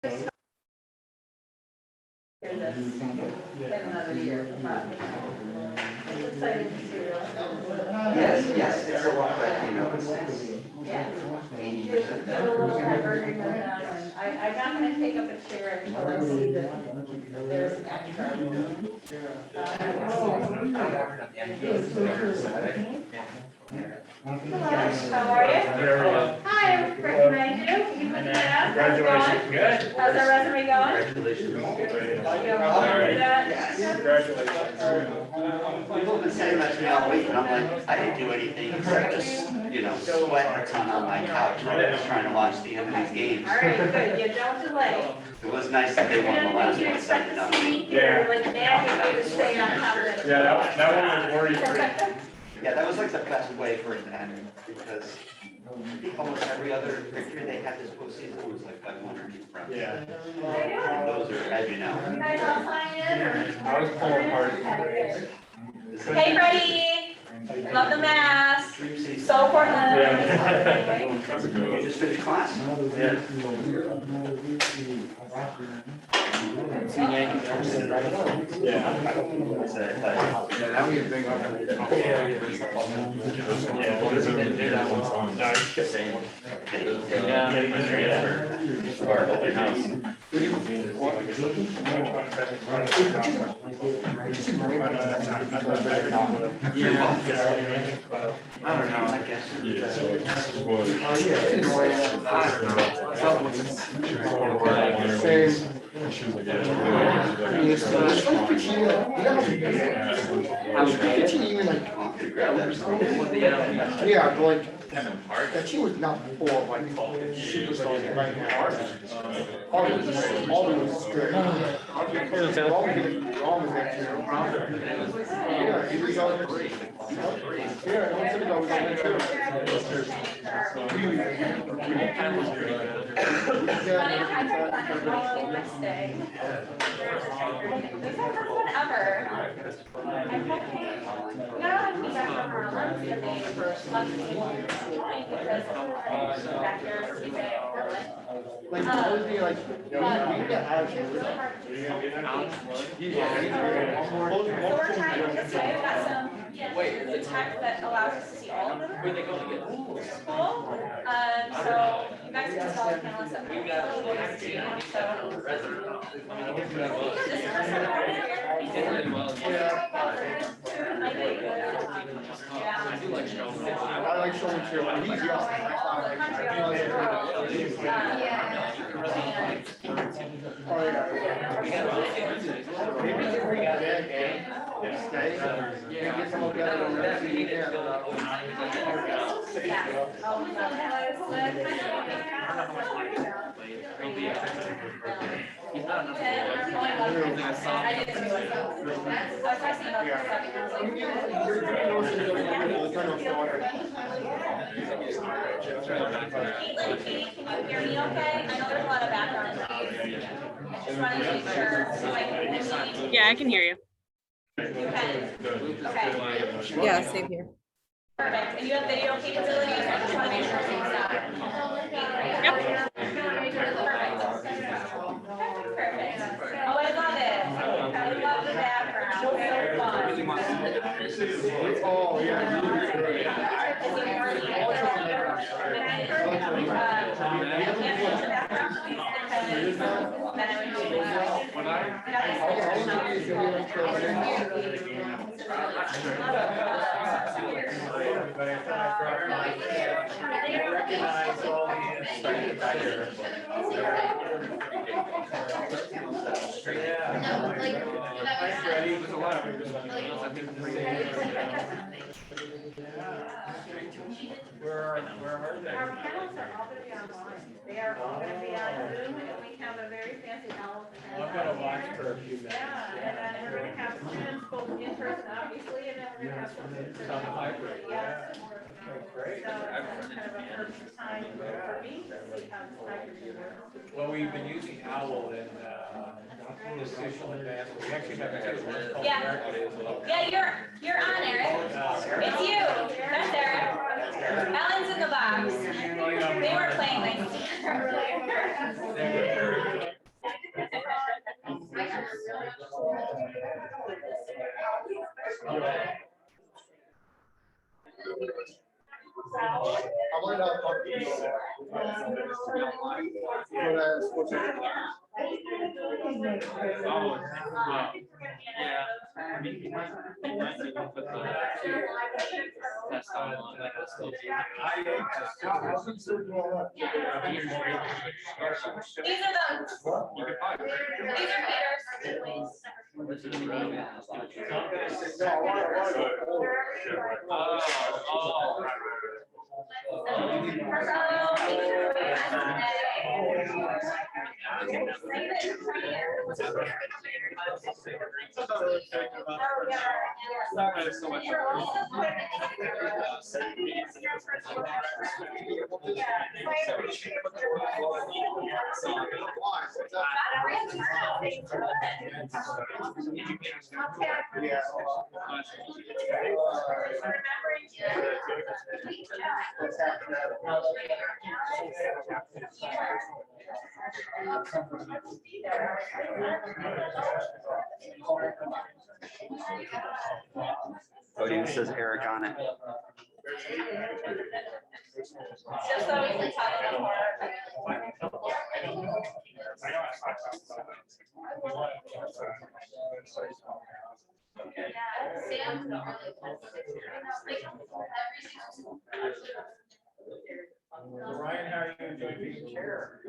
Another year. It's exciting to see. Yes, it's a lot, but you know, it's Yeah. 80%. I'm not gonna take up a chair until I see that there's an extra. Hello, how are you? Hi, I recognize you. You look at how's it going? Good. How's our resume going? Congratulations. Yes. People have been saying that to me all week, and I'm like, I didn't do anything except just, you know, sweat a ton on my couch while I was trying to watch the end of these games. All right, good. You don't delay. It was nice that they won the last You one, expect to 7-0. see here, like, man, you to stay on top of it. Yeah, that one was worry-free. Yeah, that was like the best way for it to end, because I think almost every other victory they had this postseason was like 500 runs. Yeah. And those are, as you know. You guys all sign in, or? I was pulling hard. Hey, Freddie. Love the mask. So Portland. You just finished class? Yeah. Yeah. That would be a big I don't know, I guess. Yeah, but like, that she was not before, like, superstars right now. All was good. All was that year. Yeah, he was on great. Yeah, no one said about like, always be like, we get out of here. Wait, the tech that allows us to see all of them? Where they go to get cool. So you guys can tell the panelists that we're a little bit of screen, so. This person He did really well. I do like Sheldon. I like showing too, but he's He's not enough. Can you hear me okay? I know there's a lot of background noise. I just wanted to make sure so I can. Yeah, I can hear you. You can? Okay. Yeah, same here. Perfect. And you have video capabilities? I just want to make sure things are. Yep. Perfect. Oh, I love it. I love the background. So fun. Oh, yeah. Recognize all the insight back here. Thanks, Freddie. There's a lot of it. Where are they? Our panels are all going to be online. They are all going to be on Zoom, and we have a very fancy owl. I'm gonna watch for a few minutes. Yeah, and then we're going to have students both in person, obviously, and then we're going to have some in person. Some hybrid. Yes. Okay, great. So it's kind of a perfect time for me to see how this hybrid works. Well, we've been using Owl in institutional advancement. We actually have two. One's called Yeah. America Is Love. Yeah, you're on, Eric. It's you. That's Eric. Ellen's in the box. They were playing nice earlier. I might not talk to you. Yeah. I mean, he might even put the test on like a still. These are them. These are Peter's. Voting says Eric on it. Just so we can tell them Ryan, how are you enjoying being chair?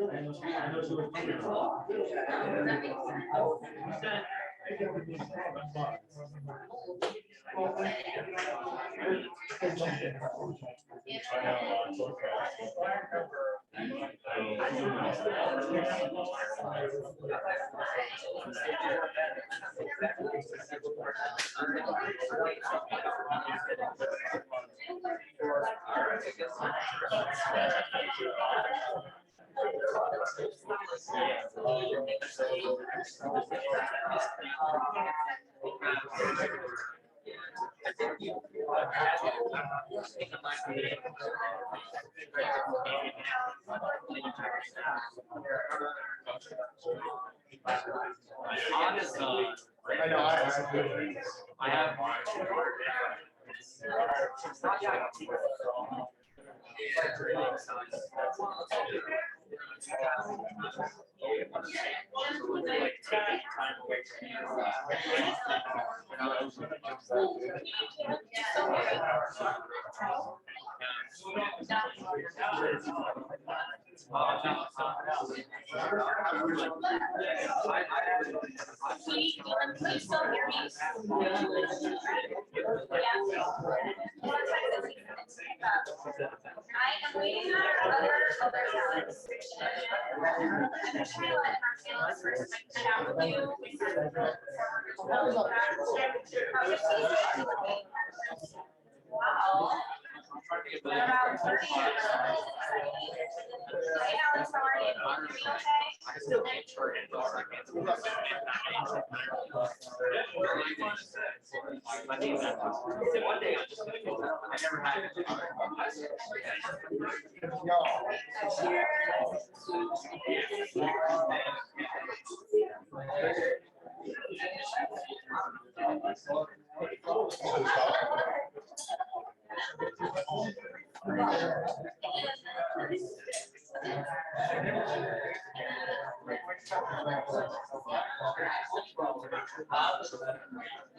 I know, I have. Can you still hear me? I am waiting on our other talents. I'm just trying to let our panelists first find out with you. Wow. What about 30? Hey, Alex, how are you? Are you okay? I still can't charge it. One day I'm just gonna go. I never had it.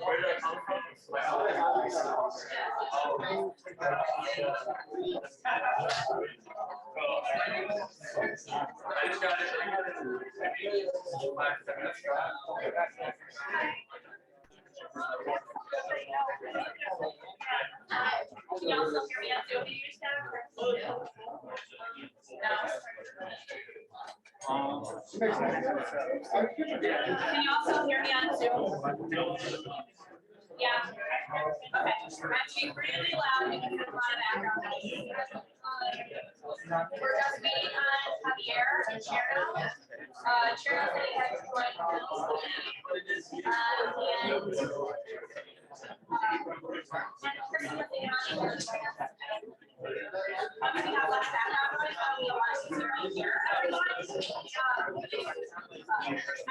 Where did I come from? I just got it. Can y'all still hear me on Zoom? Can you also hear me on Zoom? Yeah. Okay. I'm being really loud because there's a lot of background noise. We're just waiting on Javier and Cherno. Cherno said he had to join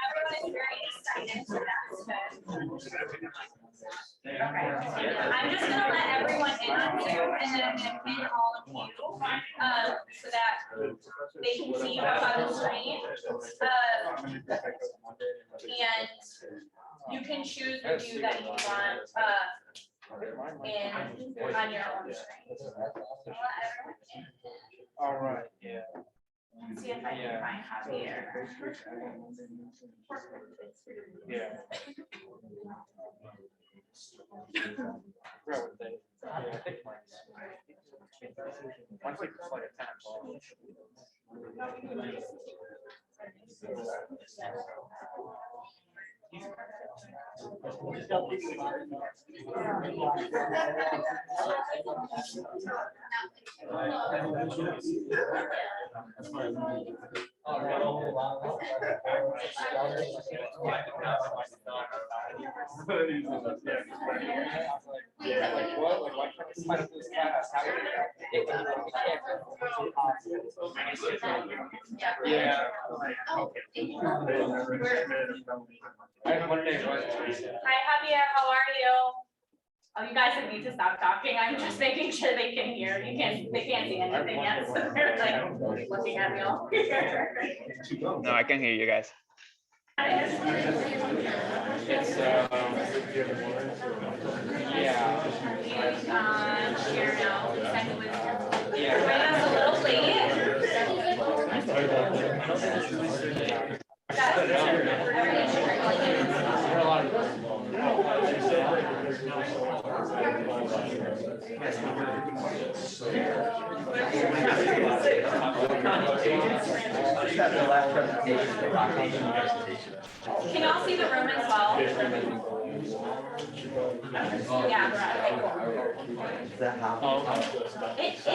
everyone is very excited for that. Okay. I'm just gonna let everyone in on Zoom and then they can see what's on the screen. And you can choose the view that you want on your own screen. All right, yeah. See if I can find Javier. Yeah. Right with that. Yeah, I think mine's. Mine's like it's like a 10 o'clock. Yeah, like what? Like why can't we sign up this class? How would yeah. I have Monday, Wednesday. Hi Javier, how are you? Oh, you guys need to stop talking. I'm just making sure they can hear. They can't see anything yet, so they're like looking at me all weird. No, I can hear you guys. It's yeah. Share now. Second with Yeah. Brigham a little late. That's everything should Just have the last presentation, the rock presentation. Can y'all see the room as well? Yeah. Is that how? It is.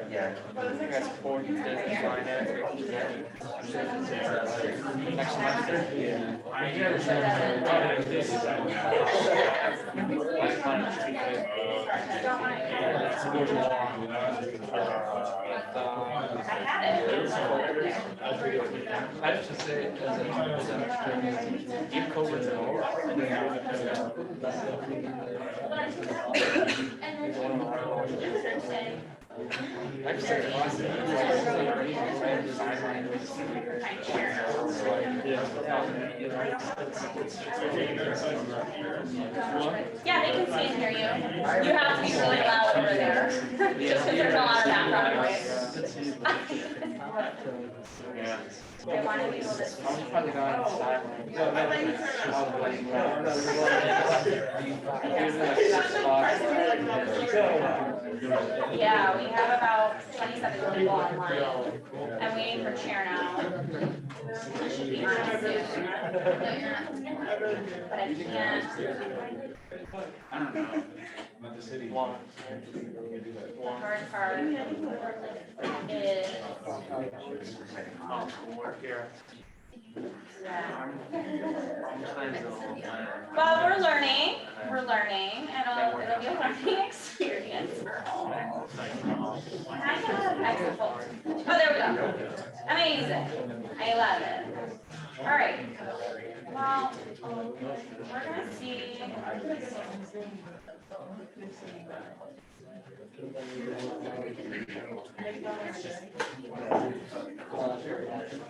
Yeah. I think that's 4 business finance. Next semester. I had it. I have to say, as an if COVID's over, Yeah, they can see and hear you. You have to be really loud over there, just because there's a lot of background noise. Yeah. They want to be able to. Probably going silent. Yeah, we have about 27 people online. I'm waiting for chair now. It should be on soon. But I can't. I don't know. The hard part is. Yeah. Well, we're learning. It'll be a learning experience for all. And I have excellent. Oh, there we go. Amazing. I love it. All right. Well, we're gonna see.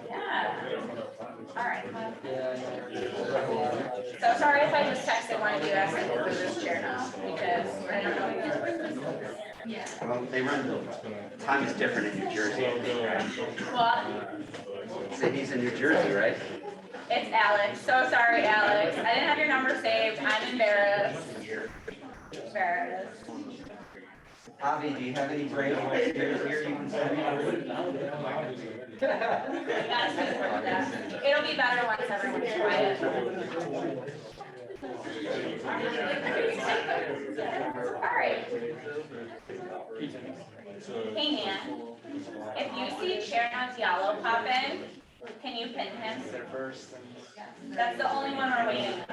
Yeah. All right. So sorry if I just texted one of you asking for this chair now, because I don't know. Well, they run, time is different in New Jersey, I think, right? What? So he's in New Jersey, right? It's Alex. So sorry, Alex. I didn't have your number saved. I'm embarrassed. Embarrassed. Javi, do you have any great experience here you can send me? It'll be better once everyone's quiet. All right. Hey, man. If you see Therno Diallo pop in, can you pin him? That's the only one we're waiting on.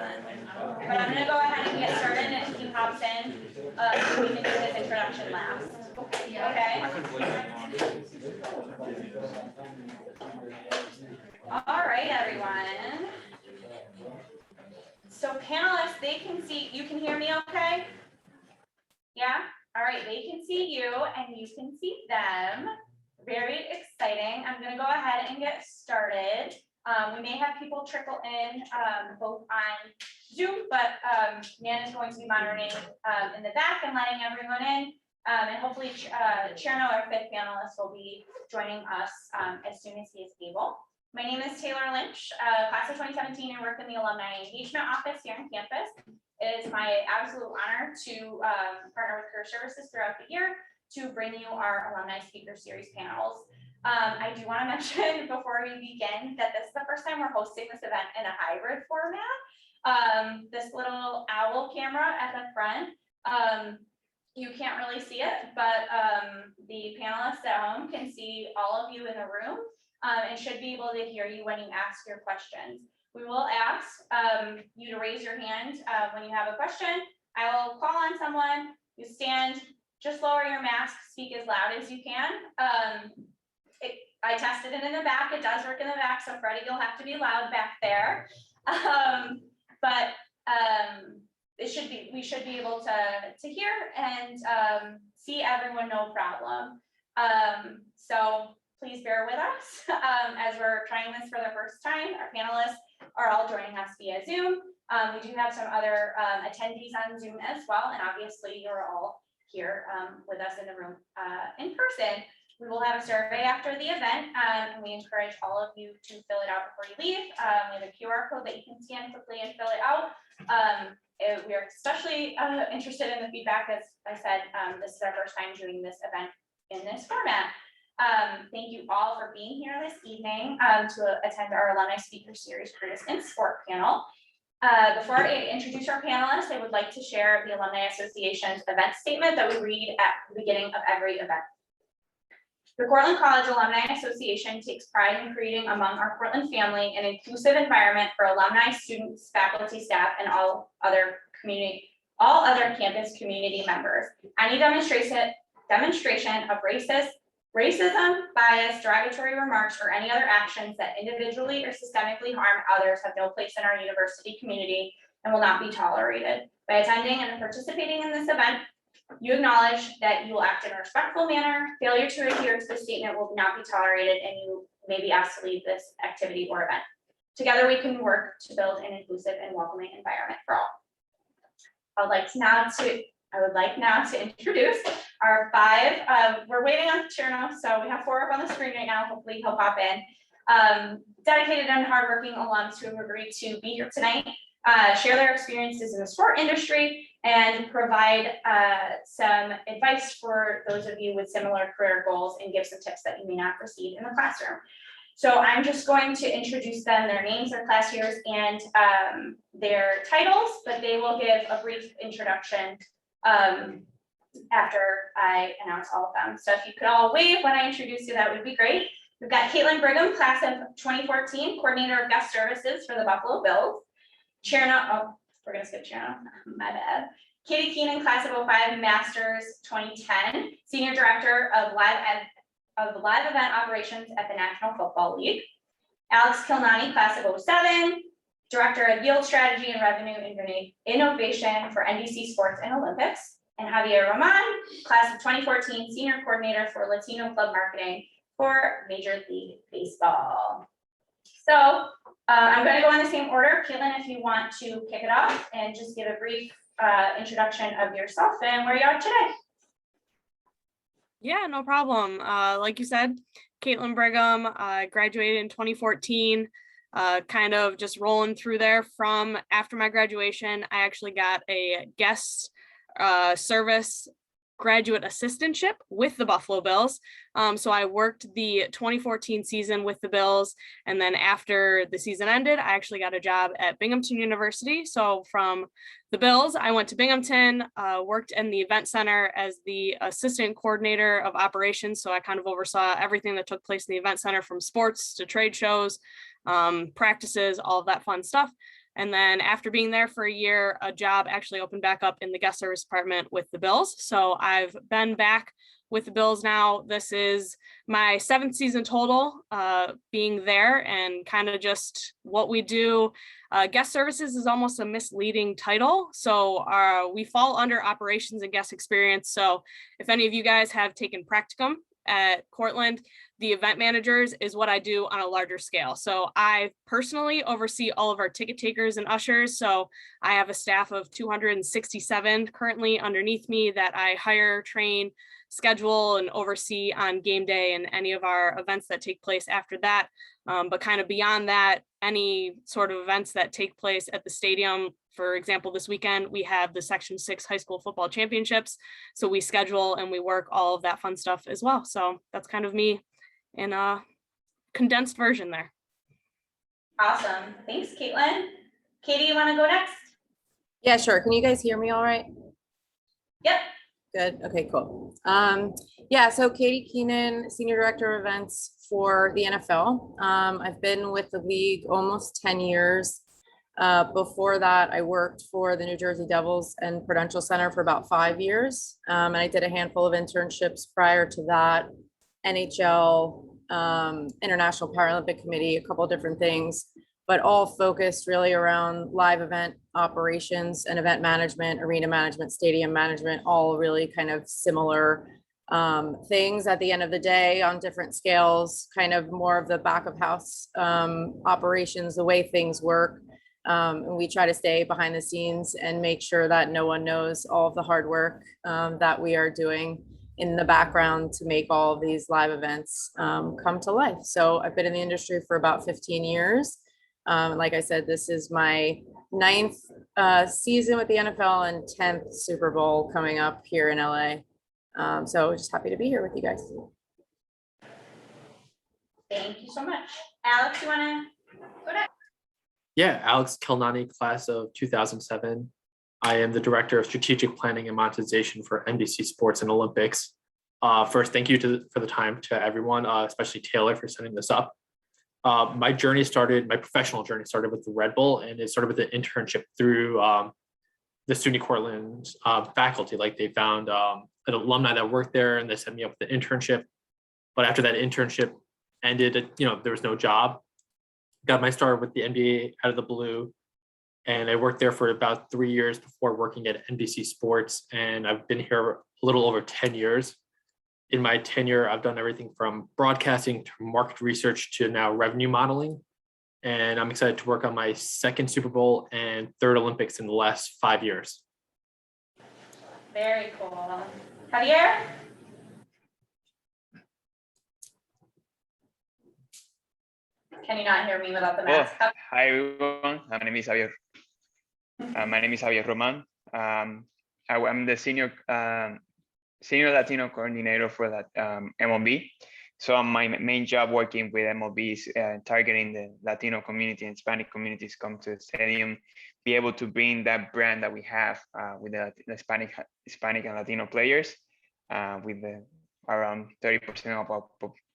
But I'm gonna go ahead and get started, and if he pops in, we can do his introduction last. Okay? All right, everyone. So panelists, they can see, you can hear me okay? Yeah, all right, they can see you and you can see them. Very exciting. I'm gonna go ahead and get started. We may have people trickle in both on Zoom, but Nan is going to be monitoring in the back and letting everyone in. And hopefully Cherno, our fifth panelist, will be joining us as soon as he is able. My name is Taylor Lynch, class of 2017, and work in the Alumni Engagement Office here on campus. It is my absolute honor to partner with Career Services throughout the year to bring you our Alumni Speaker Series panels. I do want to mention before we begin that this is the first time we're hosting this event in a hybrid format. This little owl camera at the front, you can't really see it, but the panelists at home can see all of you in the room and should be able to hear you when you ask your questions. We will ask you to raise your hand when you have a question. I will call on someone, you stand, just lower your mask, speak as loud as you can. I tested it in the back, it does work in the back, so Freddie, you'll have to be loud back there. We should be able to hear and see everyone, no problem. So please bear with us as we're trying this for the first time. Our panelists are all joining us via Zoom. We do have some other attendees on Zoom as well, and obviously you're all here with us in the room in person. We will have a survey after the event, and we encourage all of you to fill it out before you leave. We have a QR code that you can scan quickly and fill it out. We are especially interested in the feedback. As I said, this is our first time doing this event in this format. Thank you all for being here this evening to attend our Alumni Speaker Series Careers in Sport panel. Before I introduce our panelists, I would like to share the Alumni Association's event statement that we read at the beginning of every event. The Cortland College Alumni Association takes pride in creating among our Cortland family an inclusive environment for alumni, students, faculty, staff, and all other campus community members. Any demonstration of racism, bias, derogatory remarks, or any other actions that individually or systemically harm others have no place in our university community and will not be tolerated. By attending and participating in this event, you acknowledge that you will act in a respectful manner. Failure to adhere to the statement will not be tolerated, and you may be asked to leave this activity or event. Together, we can work to build an inclusive and welcoming environment for all. I would like now to introduce our five. We're waiting on Cherno, so we have 4 up on the screen right now. Hopefully, he'll pop in. Dedicated and hardworking alums who have agreed to be here tonight, share their experiences in the sport industry, and provide some advice for those of you with similar career goals and give some tips that you may not receive in the classroom. So I'm just going to introduce them, their names, their class years, and their titles, but they will give a brief introduction after I announce all of them. So if you could all wave when I introduce you, that would be great. We've got Caitlin Brigham, class of 2014, coordinator of guest services for the Buffalo Bills. Cherno, we're gonna skip Cherno, my bad. Katie Keenan, class of 05, masters 2010, senior director of live event operations at the National Football League. Alex Khilnani, class of 07, director of yield strategy and revenue innovation for NBC Sports and Olympics. And Javier Roman, class of 2014, senior coordinator for Latino club marketing for Major League Baseball. So I'm going to go in the same order. Caitlin, if you want to kick it off and just give a brief introduction of yourself and where you are today. Yeah, no problem. Like you said, Caitlin Brigham, graduated in 2014, kind of just rolling through there. From after my graduation, I actually got a guest service graduate assistantship with the Buffalo Bills. So I worked the 2014 season with the Bills, and then after the season ended, I actually got a job at Binghamton University. So from the Bills, I went to Binghamton, worked in the event center as the assistant coordinator of operations. So I kind of oversaw everything that took place in the event center, from sports to trade shows, practices, all of that fun stuff. And then after being there for a year, a job actually opened back up in the guest service department with the Bills. So I've been back with the Bills now. This is my 7th season total being there, and kind of just what we do. Guest services is almost a misleading title. So we fall under operations and guest experience. So if any of you guys have taken practicum at Cortland, the event managers is what I do on a larger scale. So I personally oversee all of our ticket takers and ushers. So I have a staff of 267 currently underneath me that I hire, train, schedule, and oversee on game day and any of our events that take place after that. But kind of beyond that, any sort of events that take place at the stadium. For example, this weekend, we have the Section 6 high school football championships. So we schedule and we work all of that fun stuff as well. So that's kind of me in a condensed version there. Awesome. Thanks, Caitlin. Katie, you want to go next? Yeah, sure. Can you guys hear me all right? Yep. Good. Okay, cool. Yeah, so Katie Keenan, Senior Director of Events for the NFL. I've been with the league almost 10 years. Before that, I worked for the New Jersey Devils and Prudential Center for about 5 years. And I did a handful of internships prior to that, NHL, International Paralympic Committee, a couple of different things, but all focused really around live event operations and event management, arena management, stadium management, all really kind of similar things at the end of the day on different scales, kind of more of the back of house operations, the way things work. And we try to stay behind the scenes and make sure that no one knows all of the hard work that we are doing in the background to make all of these live events come to life. So I've been in the industry for about 15 years. Like I said, this is my 9th season with the NFL and 10th Super Bowl coming up here in LA. So just happy to be here with you guys. Thank you so much. Alex, you want to go next? Yeah, Alex Khilnani, class of 2007. I am the Director of Strategic Planning and Monetization for NBC Sports and Olympics. First, thank you for the time to everyone, especially Taylor for setting this up. My professional journey started with the Red Bull, and it started with an internship through the SUNY Cortland faculty. Like they found an alumni that worked there, and they set me up with the internship. But after that internship ended, there was no job. Got my start with the NBA out of the blue. And I worked there for about 3 years before working at NBC Sports. And I've been here a little over 10 years. In my tenure, I've done everything from broadcasting to market research to now revenue modeling. And I'm excited to work on my 2nd Super Bowl and 3rd Olympics in the last 5 years. Very cool. Javier? Can you not hear me without the mask? Hi everyone, my name is Javier Roman. I'm the senior Latino coordinator for that MLB. So my main job working with MLB is targeting the Latino community and Hispanic communities come to the stadium, be able to bring that brand that we have with the Hispanic and Latino players. With around 30% of our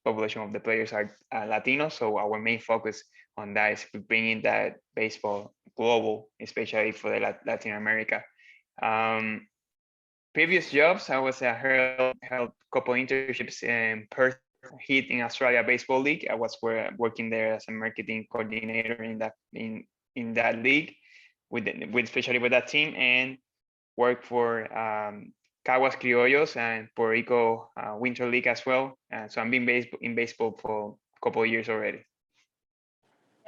population of the players are Latino. So our main focus on that is bringing that baseball global, especially for the Latin America. Previous jobs, I was held a couple internships in Perth Heat in Australia Baseball League. I was working there as a marketing coordinator in that league, especially with that team, and worked for Caguas Criollos and Puerto Rico Winter League as well. So I'm been in baseball for a couple of years already.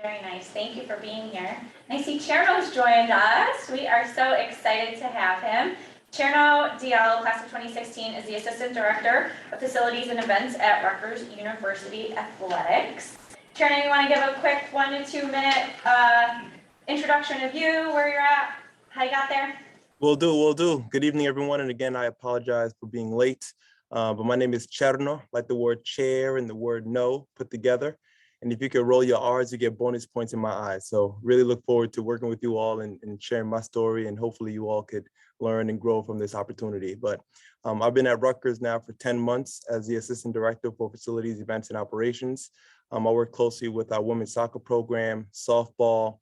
Very nice. Thank you for being here. I see Therno's joined us. We are so excited to have him. Therno Diallo, class of 2016, is the Assistant Director of Facilities and Events at Rutgers University Athletics. Therno, you want to give a quick 1 to 2 minute introduction of you, where you're at, how you got there? Will do. Good evening, everyone. And again, I apologize for being late, but my name is Therno, like the word chair and the word no put together. And if you could roll your R's, you get bonus points in my eyes. So really look forward to working with you all and sharing my story, and hopefully you all could learn and grow from this opportunity. But I've been at Rutgers now for 10 months as the Assistant Director for Facilities, Events, and Operations. I work closely with our women's soccer program, softball,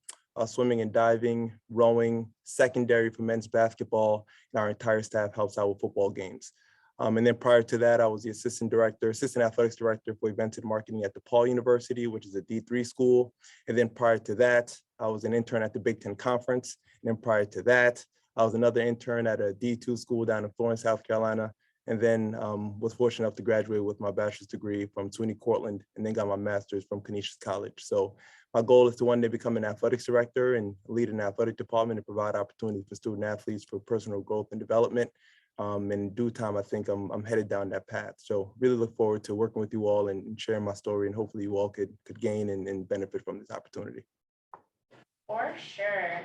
swimming and diving, rowing, secondary for men's basketball, and our entire staff helps out with football games. And then prior to that, I was the assistant athletics director for events and marketing at DePaul University, which is a D3 school. And then prior to that, I was an intern at the Big Ten Conference. And then prior to that, I was another intern at a D2 school down in Florence, South Carolina. And then was fortunate enough to graduate with my bachelor's degree from SUNY Cortland, and then got my master's from Canisius College. So my goal is to one day become an athletics director and lead an athletic department and provide opportunities for student athletes for personal growth and development. In due time, I think I'm headed down that path. So really look forward to working with you all and sharing my story, and hopefully you all could gain and benefit from this opportunity. For sure.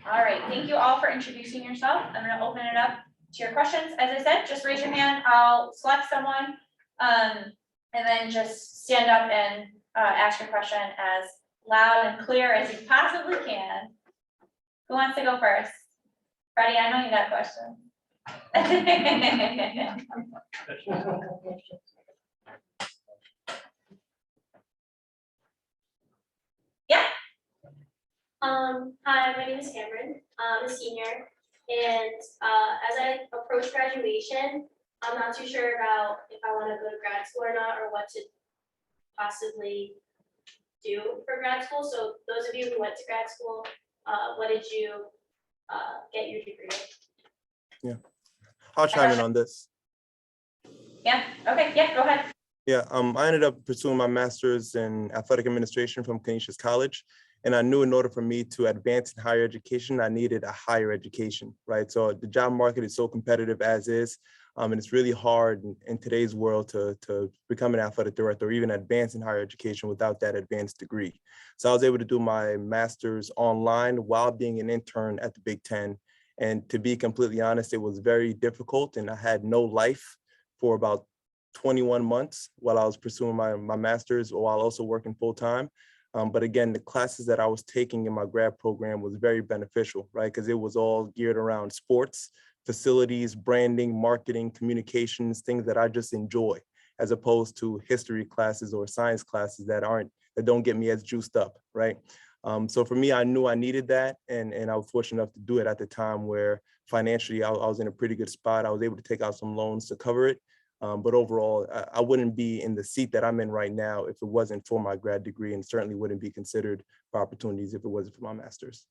All right, thank you all for introducing yourself. I'm gonna open it up to your questions. As I said, just raise your hand, I'll select someone, and then just stand up and ask your question as loud and clear as you possibly can. Who wants to go first? Freddie, I know you got a question. Yeah. Hi, my name is Cameron. I'm a senior, and as I approach graduation, I'm not too sure about if I want to go to grad school or not, or what to possibly do for grad school. So those of you who went to grad school, what did you get your degree in? Yeah, I'll chime in on this. Yeah, okay, yeah, go ahead. Yeah, I ended up pursuing my master's in athletic administration from Canisius College. And I knew in order for me to advance in higher education, I needed a higher education, right? So the job market is so competitive as is, and it's really hard in today's world to become an athletic director or even advance in higher education without that advanced degree. So I was able to do my master's online while being an intern at the Big Ten. And to be completely honest, it was very difficult, and I had no life for about 21 months while I was pursuing my master's while also working full time. But again, the classes that I was taking in my grad program was very beneficial, right? Because it was all geared around sports, facilities, branding, marketing, communications, things that I just enjoy, as opposed to history classes or science classes that don't get me as juiced up, right? So for me, I knew I needed that, and I was fortunate enough to do it at the time where financially I was in a pretty good spot. I was able to take out some loans to cover it. But overall, I wouldn't be in the seat that I'm in right now if it wasn't for my grad degree, and certainly wouldn't be considered for opportunities if it wasn't for my master's.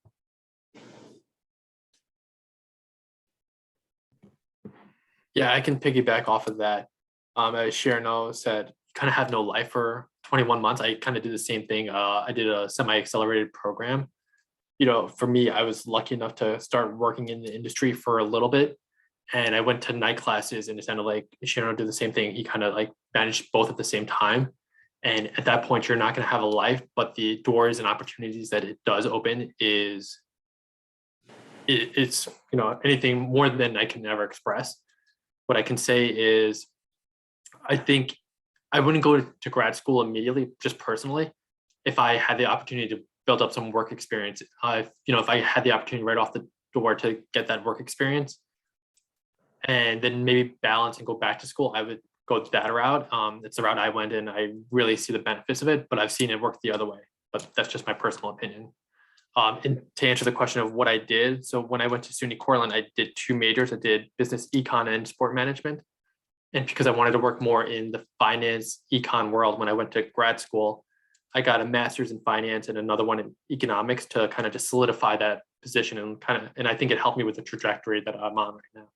Yeah, I can piggyback off of that. As Sherno said, kind of have no life for 21 months. I kind of did the same thing. I did a semi-accelerated program. You know, for me, I was lucky enough to start working in the industry for a little bit. And I went to night classes, and it sounded like Sherno did the same thing. He kind of like managed both at the same time. And at that point, you're not going to have a life, but the doors and opportunities that it does open it's, you know, anything more than I can ever express. What I can say is, I think I wouldn't go to grad school immediately, just personally, if I had the opportunity to build up some work experience. You know, if I had the opportunity right off the door to get that work experience, and then maybe balance and go back to school, I would go that route. It's the route I went in. I really see the benefits of it, but I've seen it work the other way. But that's just my personal opinion. And to answer the question of what I did, so when I went to SUNY Cortland, I did two majors. I did business econ and sport management. And because I wanted to work more in the finance econ world, when I went to grad school, I got a master's in finance and another one in economics to kind of just solidify that position, and I think it helped me with the trajectory that I'm on right now.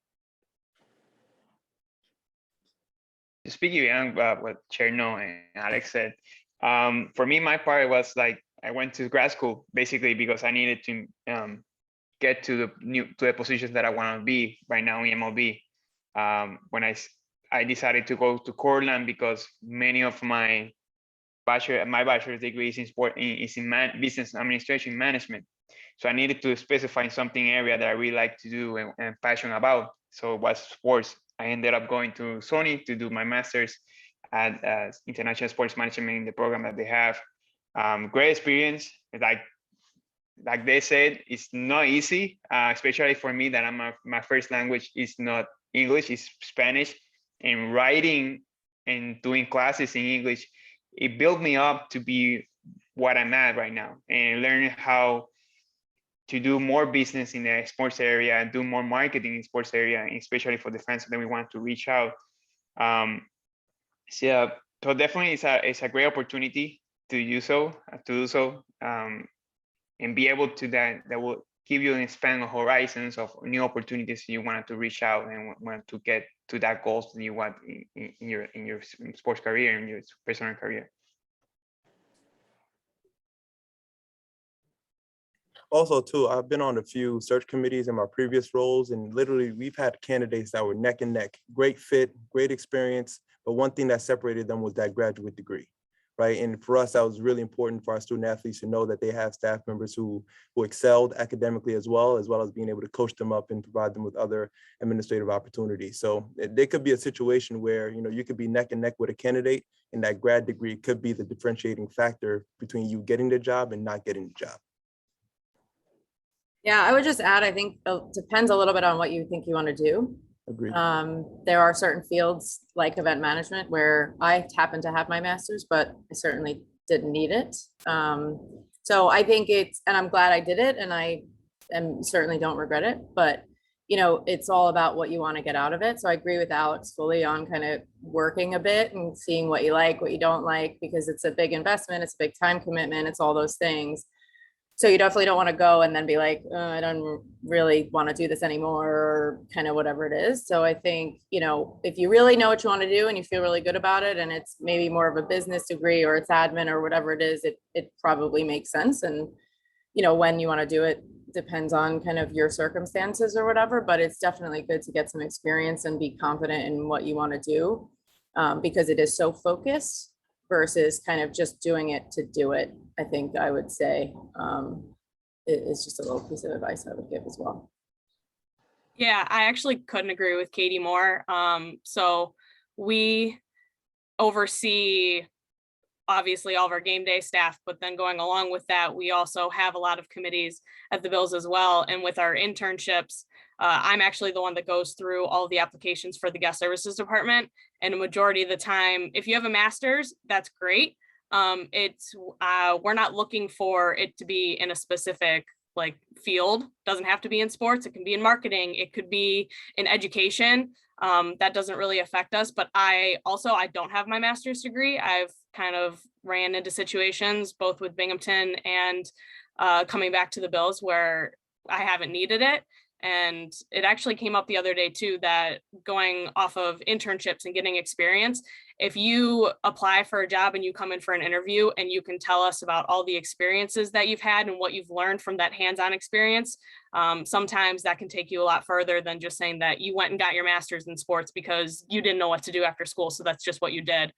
Speaking of what Cherno and Alex said, for me, my part was like I went to grad school basically because I needed to get to the positions that I want to be right now in MLB. When I decided to go to Cortland because many of my bachelor's degree is in business administration management. So I needed to specify something area that I really like to do and passionate about. So it was sports. I ended up going to Sony to do my master's at international sports management in the program that they have. Great experience. Like they said, it's not easy, especially for me that my first language is not English, it's Spanish. And writing and doing classes in English, it built me up to be what I'm at right now, and learning how do more business in the sports area and do more marketing in sports area, especially for the fans that we want to reach out. So definitely it's a great opportunity to do so, and be able to that will give you an expand horizons of new opportunities you want to reach out and want to get to that goals that you want in your sports career, in your personal career. Also, too, I've been on a few search committees in my previous roles, and literally we've had candidates that were neck and neck, great fit, great experience, but one thing that separated them was that graduate degree, right? And for us, that was really important for our student athletes to know that they have staff members who excelled academically as well as being able to coach them up and provide them with other administrative opportunities. So there could be a situation where, you know, you could be neck and neck with a candidate, and that grad degree could be the differentiating factor between you getting the job and not getting the job. Yeah, I would just add, I think it depends a little bit on what you think you want to do. Agreed. There are certain fields like event management where I happen to have my master's, but I certainly didn't need it. So I think and I'm glad I did it, and I certainly don't regret it, but you know, it's all about what you want to get out of it. So I agree with Alex fully on kind of working a bit and seeing what you like, what you don't like, because it's a big investment, it's a big time commitment, it's all those things. So you definitely don't want to go and then be like, oh, I don't really want to do this anymore, or kind of whatever it is. So I think, you know, if you really know what you want to do and you feel really good about it, and it's maybe more of a business degree or it's admin or whatever it is, it probably makes sense. And, you know, when you want to do it depends on kind of your circumstances or whatever, but it's definitely good to get some experience and be confident in what you want to do, because it is so focused versus kind of just doing it to do it. I think I would say it's just a little piece of advice I would give as well. Yeah, I actually couldn't agree with Katie more. So we oversee obviously all of our game day staff, but then going along with that, we also have a lot of committees at the Bills as well. And with our internships, I'm actually the one that goes through all the applications for the guest services department. And a majority of the time, if you have a master's, that's great. We're not looking for it to be in a specific like field. Doesn't have to be in sports. It can be in marketing. It could be in education. That doesn't really affect us. But I don't have my master's degree. I've kind of ran into situations both with Binghamton and coming back to the Bills where I haven't needed it. And it actually came up the other day too, that going off of internships and getting experience, if you apply for a job and you come in for an interview and you can tell us about all the experiences that you've had and what you've learned from that hands-on experience, sometimes that can take you a lot further than just saying that you went and got your master's in sports because you didn't know what to do after school. So that's just what you did.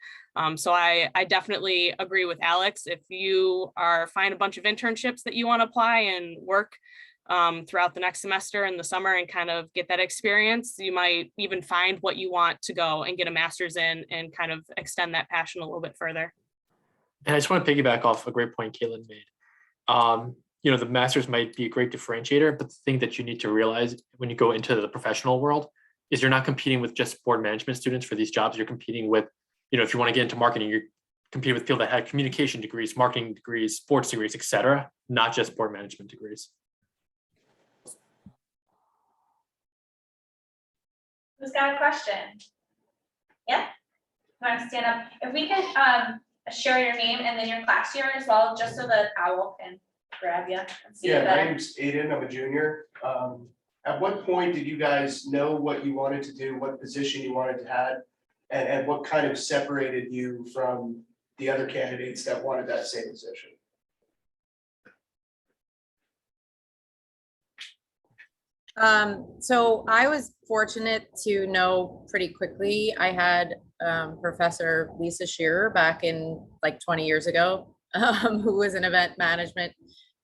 So I definitely agree with Alex. If you find a bunch of internships that you want to apply and work throughout the next semester and the summer and kind of get that experience, you might even find what you want to go and get a master's in and kind of extend that passion a little bit further. And I just want to piggyback off a great point Caitlin made. You know, the master's might be a great differentiator, but the thing that you need to realize when you go into the professional world is you're not competing with just sport management students for these jobs. You're competing with, you know, if you want to get into marketing, you're competing with people that have communication degrees, marketing degrees, sports degrees, etc., not just sport management degrees. Who's got a question? Yeah, you want to stand up? If we could share your name and then your class year as well, just so that Owl can grab you and see you Yeah, my better. name's Aiden, I'm a junior. At what point did you guys know what you wanted to do, what position you wanted to have, and what kind of separated you from the other candidates that wanted that same position? So I was fortunate to know pretty quickly. I had Professor Lisa Shearer back in like 20 years ago, who was an event management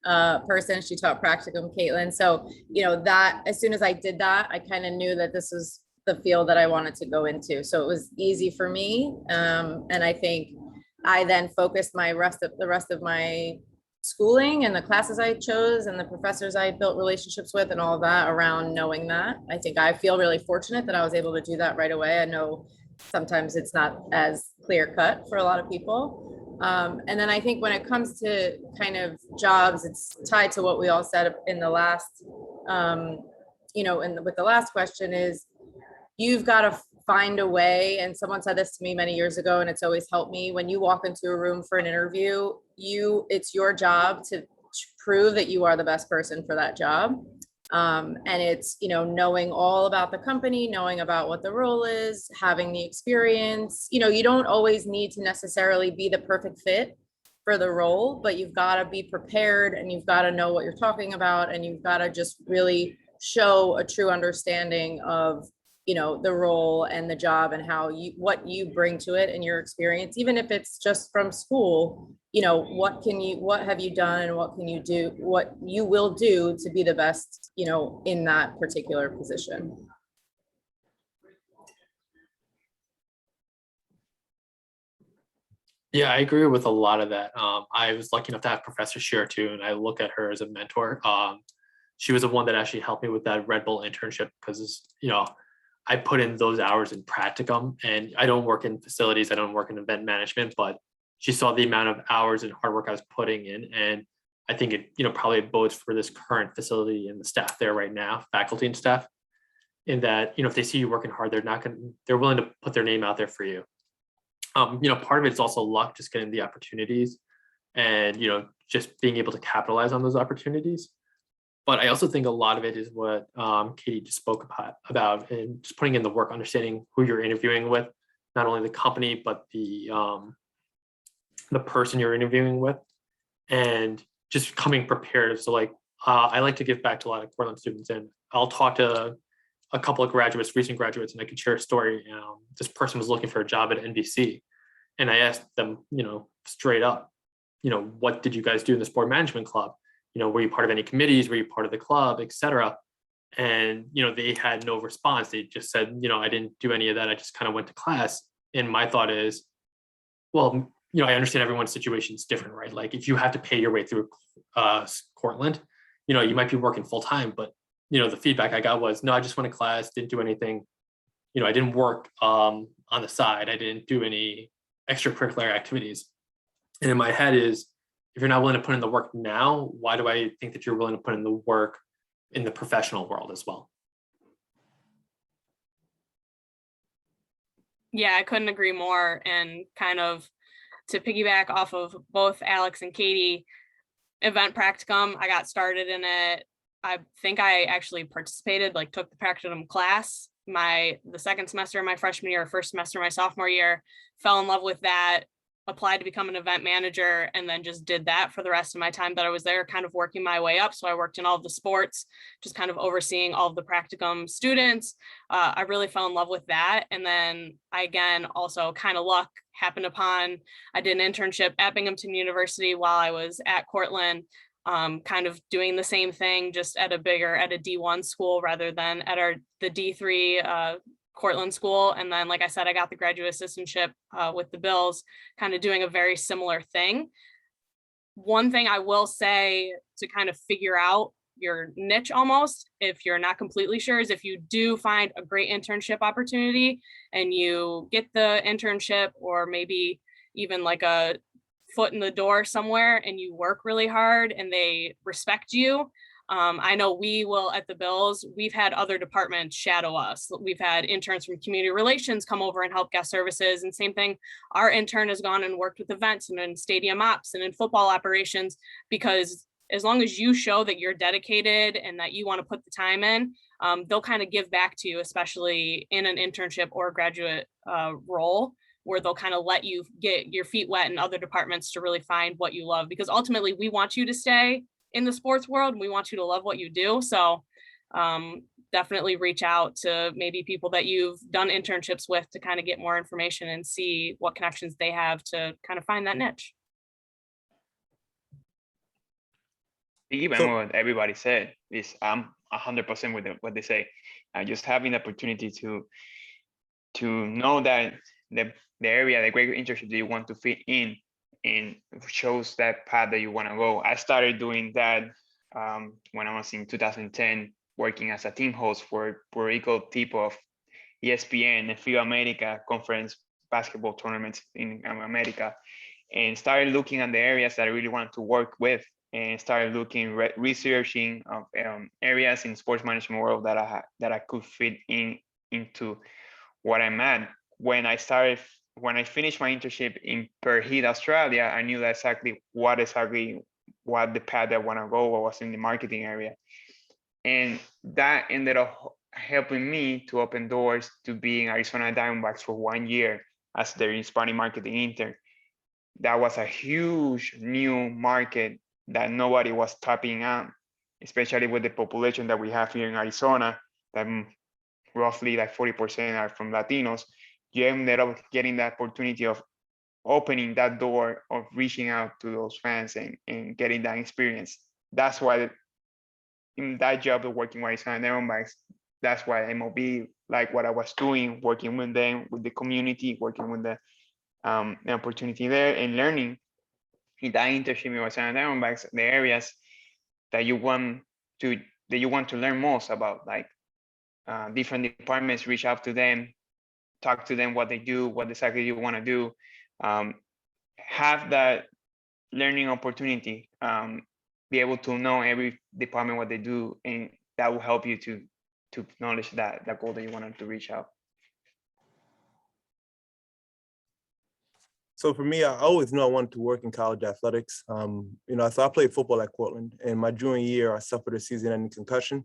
person. She taught practicum, Caitlin. So, you know, that as soon as I did that, I kind of knew that this was the field that I wanted to go into. So it was easy for me. And I think I then focused the rest of my schooling and the classes I chose and the professors I built relationships with and all of that around knowing that. I think I feel really fortunate that I was able to do that right away. I know sometimes it's not as clear cut for a lot of people. And then I think when it comes to kind of jobs, it's tied to what we all said in the last, with the last question is, you've got to find a way. And someone said this to me many years ago, and it's always helped me. When you walk into a room for an interview, it's your job to prove that you are the best person for that job. And it's, knowing all about the company, knowing about what the role is, having the experience. You don't always need to necessarily be the perfect fit for the role, but you've got to be prepared and you've got to know what you're talking about, and you've got to just really show a true understanding of the role and the job and what you bring to it and your experience, even if it's just from school. What have you done and what can you do, what you will do to be the best, in that particular position. Yeah, I agree with a lot of that. I was lucky enough to have Professor Shearer too, and I look at her as a mentor. She was the one that actually helped me with that Red Bull internship because, I put in those hours in practicum, and I don't work in facilities. I don't work in event management, but she saw the amount of hours and hard work I was putting in. And I think it, probably bodes for this current facility and the staff there right now, faculty and staff, in that, if they see you working hard, they're willing to put their name out there for you. Part of it's also luck, just getting the opportunities and, just being able to capitalize on those opportunities. But I also think a lot of it is what Katie just spoke about, and just putting in the work, understanding who you're interviewing with, not only the company, but the person you're interviewing with, and just coming prepared. So I like to give back to a lot of Portland students, and I'll talk to a couple of recent graduates, and I can share a story. This person was looking for a job at NBC, and I asked them, straight up, what did you guys do in the sport management club? Were you part of any committees? Were you part of the club, et cetera? And, they had no response. They just said, I didn't do any of that. I just kind of went to class. And my thought is, well, I understand everyone's situation is different, right? Like if you have to pay your way through Cortland, you might be working full time, but, the feedback I got was, no, I just went to class, didn't do anything. I didn't work on the side. I didn't do any extracurricular activities. And in my head is, if you're not willing to put in the work now, why do I think that you're willing to put in the work in the professional world as well? Yeah, I couldn't agree more. And kind of to piggyback off of both Alex and Katie, event practicum, I got started in it. I think I actually participated, took the practicum class the second semester of my freshman year, first semester of my sophomore year, fell in love with that, applied to become an event manager, and then just did that for the rest of my time that I was there, kind of working my way up. So I worked in all of the sports, just kind of overseeing all of the practicum students. I really fell in love with that. And then I, again, also kind of luck happened upon, I did an internship at Binghamton University while I was at Cortland, kind of doing the same thing, just at a D1 school rather than at the D3 Cortland school. And then, like I said, I got the graduate assistantship with the Bills, kind of doing a very similar thing. One thing I will say to kind of figure out your niche almost, if you're not completely sure, is if you do find a great internship opportunity and you get the internship, or maybe even a foot in the door somewhere, and you work really hard and they respect you. I know we will at the Bills, we've had other departments shadow us. We've had interns from community relations come over and help guest services, and same thing, our intern has gone and worked with events and in stadium ops and in football operations, because as long as you show that you're dedicated and that you want to put the time in, they'll kind of give back to you, especially in an internship or graduate role, where they'll kind of let you get your feet wet in other departments to really find what you love, because ultimately we want you to stay in the sports world and we want you to love what you do. So definitely reach out to maybe people that you've done internships with to kind of get more information and see what connections they have to kind of find that niche. Even what everybody said is 100% with what they say. Just having the opportunity to know that the area, the great internship that you want to fit in, and shows that path that you want to go. I started doing that when I was in 2010, working as a team host for Puerto Rico tip of ESPN and FIBA America conference basketball tournaments in America. and started looking at the areas that I really wanted to work with, and started looking, researching of areas in sports management world that I could fit into what I'm at. When I finished my internship in Perth, Australia, I knew exactly what the path I want to go was in the marketing area. And that ended up helping me to open doors to be in Arizona Diamondbacks for 1 year as their Hispanic marketing intern. That was a huge new market that nobody was tapping on, especially with the population that we have here in Arizona, that roughly like 40% are from Latinos. You ended up getting the opportunity of opening that door, of reaching out to those fans and getting that experience. That's why in that job of working with Arizona Diamondbacks, that's why MLB, like what I was doing, working with them, with the community, working with the opportunity there, and learning in that internship in Arizona Diamondbacks, the areas that you want to learn most about, like different departments, reach out to them, talk to them what they do, what exactly you want to do, have that learning opportunity, be able to know every department what they do, and that will help you to acknowledge that goal that you wanted to reach out. So for me, I always knew I wanted to work in college athletics. So I played football at Cortland, and my junior year, I suffered a season-ending concussion.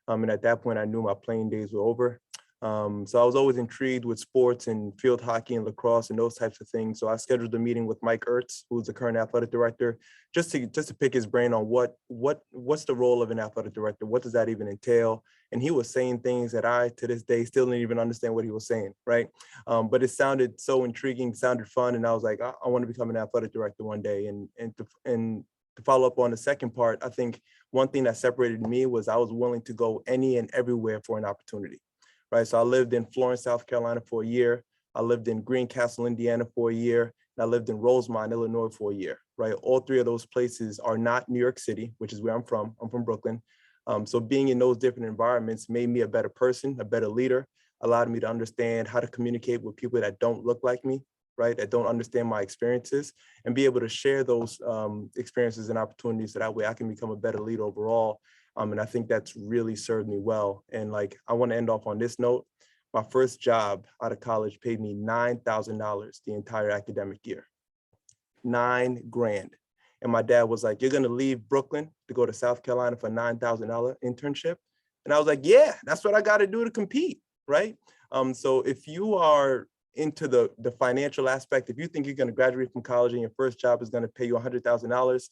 And at that point, I knew my playing days were over. So I was always intrigued with sports and field hockey and lacrosse and those types of things. So I scheduled a meeting with Mike Ertz, who's the current athletic director, just to pick his brain on what's the role of an athletic director? What does that even entail? And he was saying things that I, to this day, still didn't even understand what he was saying, right? But it sounded so intriguing, sounded fun. And I was like, I want to become an athletic director one day. And to follow up on the second part, I think one thing that separated me was I was willing to go any and everywhere for an opportunity. Right, so I lived in Florence, South Carolina for a year. I lived in Greencastle, Indiana for a year. And I lived in Rosemont, Illinois for a year, right? All three of those places are not New York City, which is where I'm from. I'm from Brooklyn. So being in those different environments made me a better person, a better leader, allowed me to understand how to communicate with people that don't look like me, right? That don't understand my experiences, and be able to share those experiences and opportunities so that way I can become a better leader overall. And I think that's really served me well. And like, I want to end off on this note. My first job out of college paid me $9,000 the entire academic year. $9,000. And my dad was like, "You're going to leave Brooklyn to go to South Carolina for a $9,000 internship?" And I was like, "Yeah, that's what I got to do to compete." Right. So if you are into the financial aspect, if you think you're going to graduate from college and your first job is going to pay you $100,000,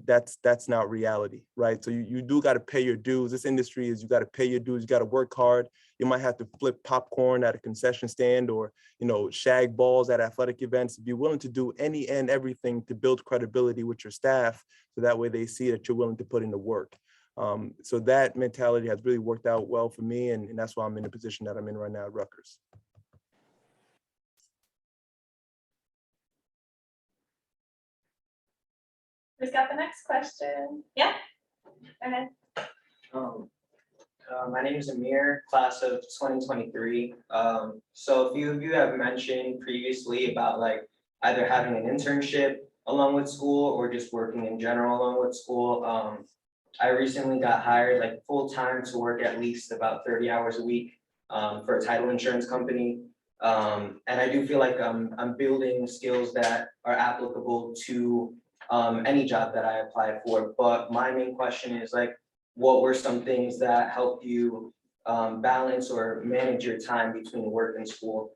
that's not reality, right? So you do got to pay your dues. This industry is, you got to pay your dues. You got to work hard. You might have to flip popcorn at a concession stand, or shag balls at athletic events. Be willing to do any and everything to build credibility with your staff, so that way they see that you're willing to put in the work. So that mentality has really worked out well for me, and that's why I'm in the position that I'm in right now at Rutgers. Who's got the next question? Yeah, go ahead. My name is Amir, class of 2023. So a few of you have mentioned previously about like either having an internship along with school or just working in general along with school. I recently got hired like full time to work at least about 30 hours a week for a title insurance company. And I do feel like I'm building skills that are applicable to any job that I applied for. But my main question is like, what were some things that helped you balance or manage your time between work and school?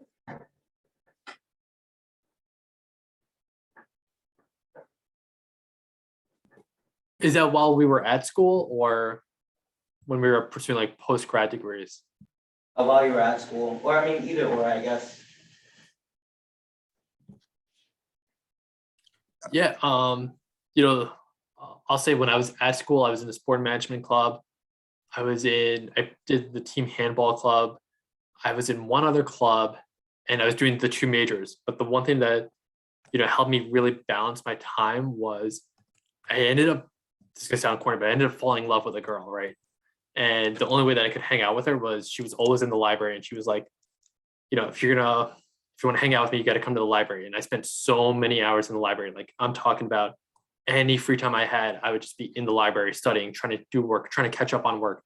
Is that while we were at school or when we were pursuing like post-grad degrees? While you were at school, or I mean, either or, I guess. Yeah, I'll say when I was at school, I was in the sport management club. I did the team handball club. I was in one other club, and I was doing the two majors. But the one thing that, helped me really balance my time was I ended up, this is gonna sound corny, but I ended up falling in love with a girl, right? And the only way that I could hang out with her was she was always in the library, and she was like, if you're if you want to hang out with me, you got to come to the library. And I spent so many hours in the library. Like I'm talking about any free time I had, I would just be in the library studying, trying to do work, trying to catch up on work,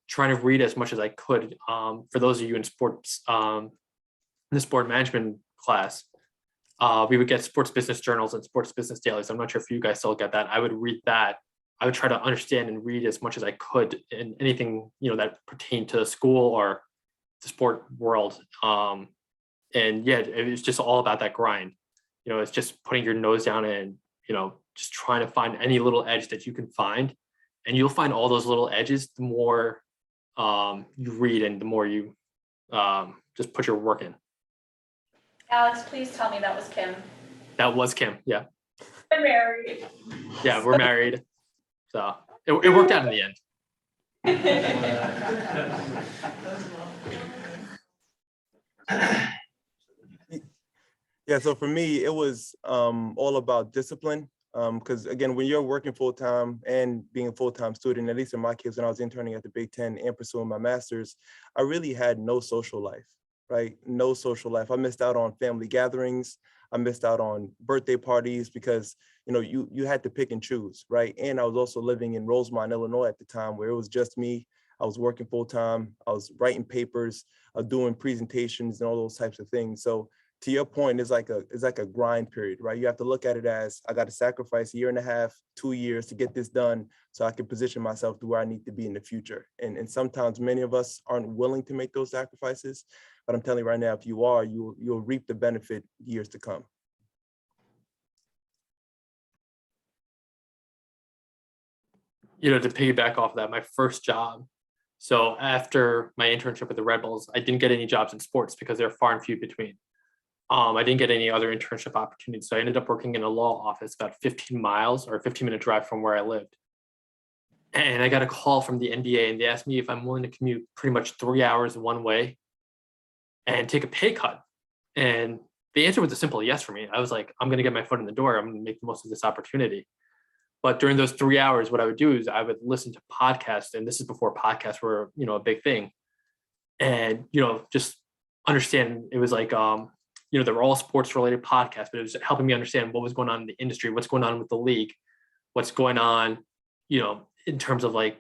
trying to read as much as I could. For those of you in sports, in the sport management class, we would get sports business journals and sports business dailies. I'm not sure if you guys still get that. I would read that. I would try to understand and read as much as I could in anything, that pertained to school or the sport world. And yeah, it was just all about that grind. It's just putting your nose down and, just trying to find any little edge that you can find. And you'll find all those little edges, the more you read and the more you just put your work in. Alex, please tell me that was Kim. That was Kim, yeah. We're married. Yeah, we're married. So it worked out in the end. Yeah, so for me, it was all about discipline. Because again, when you're working full-time and being a full-time student, at least in my case, when I was interning at the Big Ten and pursuing my master's, I really had no social life, right? No social life. I missed out on family gatherings. I missed out on birthday parties because, you had to pick and choose, right? And I was also living in Rosemont, Illinois at the time, where it was just me. I was working full-time. I was writing papers, doing presentations and all those types of things. So to your point, it's like a grind period, right? You have to look at it as I got to sacrifice a year and a half, 2 years to get this done so I can position myself to where I need to be in the future. And sometimes many of us aren't willing to make those sacrifices, but I'm telling you right now, if you are, you'll reap the benefit years to come. To piggyback off of that, my first job. So after my internship with the Red Bulls, I didn't get any jobs in sports because they're far and few between. I didn't get any other internship opportunities. So I ended up working in a law office about 15 miles or a 15-minute drive from where I lived. And I got a call from the NBA and they asked me if I'm willing to commute pretty much 3 hours one way and take a pay cut. And the answer was a simple yes for me. I was like, I'm going to get my foot in the door. I'm going to make the most of this opportunity. But during those 3 hours, what I would do is I would listen to podcasts. And this is before podcasts were, a big thing. And, just understand it was like, they were all sports related podcasts, but it was helping me understand what was going on in the industry, what's going on with the league, what's going on, in terms of like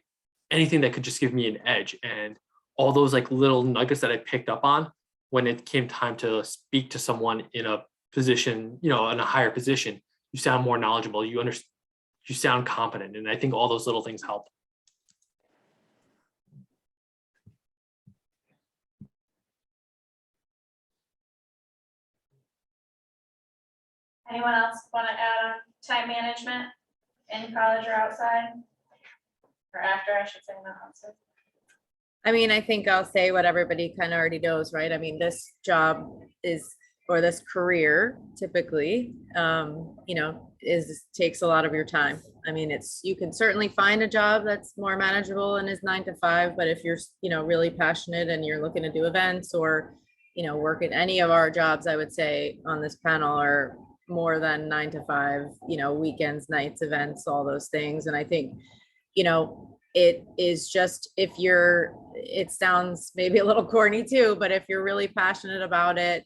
anything that could just give me an edge. And all those like little nuggets that I picked up on when it came time to speak to someone in a position, in a higher position, you sound more knowledgeable, you sound competent. And I think all those little things help. Anyone else want to add on time management in college or outside? Or after, I should say, not outside. I mean, I think I'll say what everybody kind of already knows, right? I mean, this job or this career typically, takes a lot of your time. I mean, you can certainly find a job that's more manageable and is 9 to 5, but if you're, really passionate and you're looking to do events or, work in any of our jobs, I would say on this panel are more than 9 to 5, weekends, nights, events, all those things. And I think, it is just, it sounds maybe a little corny too, but if you're really passionate about it,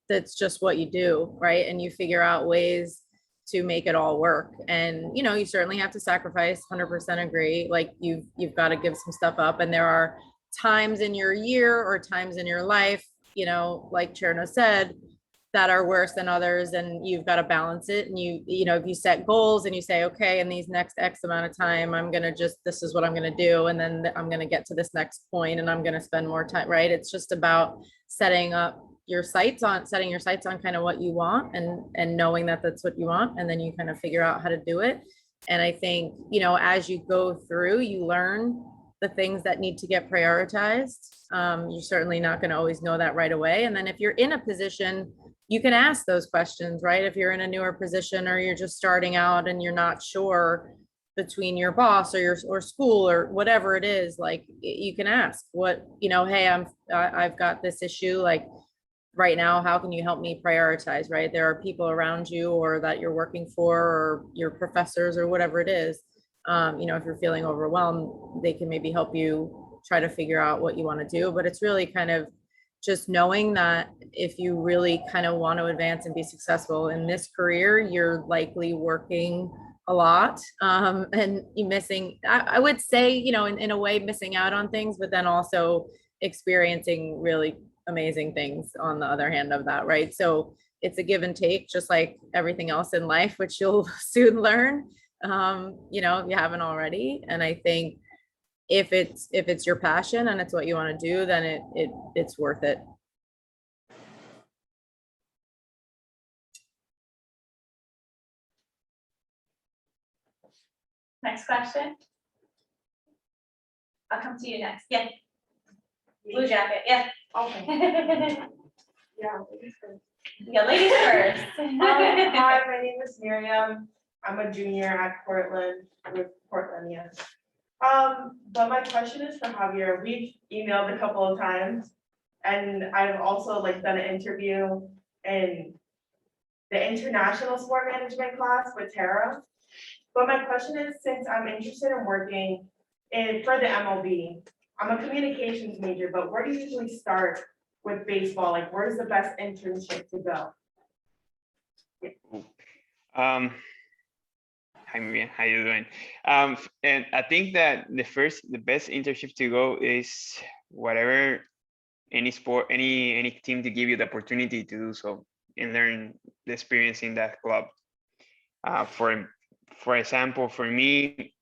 that's just what you do, right? And you figure out ways to make it all work. And, you certainly have to sacrifice, 100% agree. Like you've got to give some stuff up. And there are times in your year or times in your life, like Cherno said, that are worse than others, and you've got to balance it. And if you set goals and you say, okay, in these next X amount of time, this is what I'm going to do. And then I'm going to get to this next point and I'm going to spend more time, right? It's just about setting your sights on kind of what you want and knowing that that's what you want. And then you kind of figure out how to do it. And I think, as you go through, you learn the things that need to get prioritized. You're certainly not going to always know that right away. And then if you're in a position, you can ask those questions, right? If you're in a newer position or you're just starting out and you're not sure between your boss or school or whatever it is, like you can ask hey, I've got this issue, like right now, how can you help me prioritize, right? There are people around you or that you're working for or your professors or whatever it is. If you're feeling overwhelmed, they can maybe help you try to figure out what you want to do, but it's really kind of just knowing that if you really kind of want to advance and be successful in this career, you're likely working a lot, and you missing, I would say, in a way, missing out on things, but then also experiencing really amazing things on the other hand of that, right? So it's a give and take, just like everything else in life, which you'll soon learn, if you haven't already. And I think if it's your passion and it's what you want to do, then it's worth it. Next question. I'll come to you next. Yeah. Blue jacket, yeah. Okay. Yeah, Yeah, ladies first. Hi, my name is Miriam. I'm a junior at Portland with Portland, yes. But my question is for Javier. We've emailed a couple of times, and I've also done an interview in the international sport management class with Tara. But my question is, since I'm interested in working for the MLB, I'm a communications major, but where do you usually start with baseball? Like, where's the best internship to go? Hi Miriam, how you doing? And I think that the best internship to go is whatever any sport, any team to give you the opportunity to do so and learn the experience in that club. For example, for me,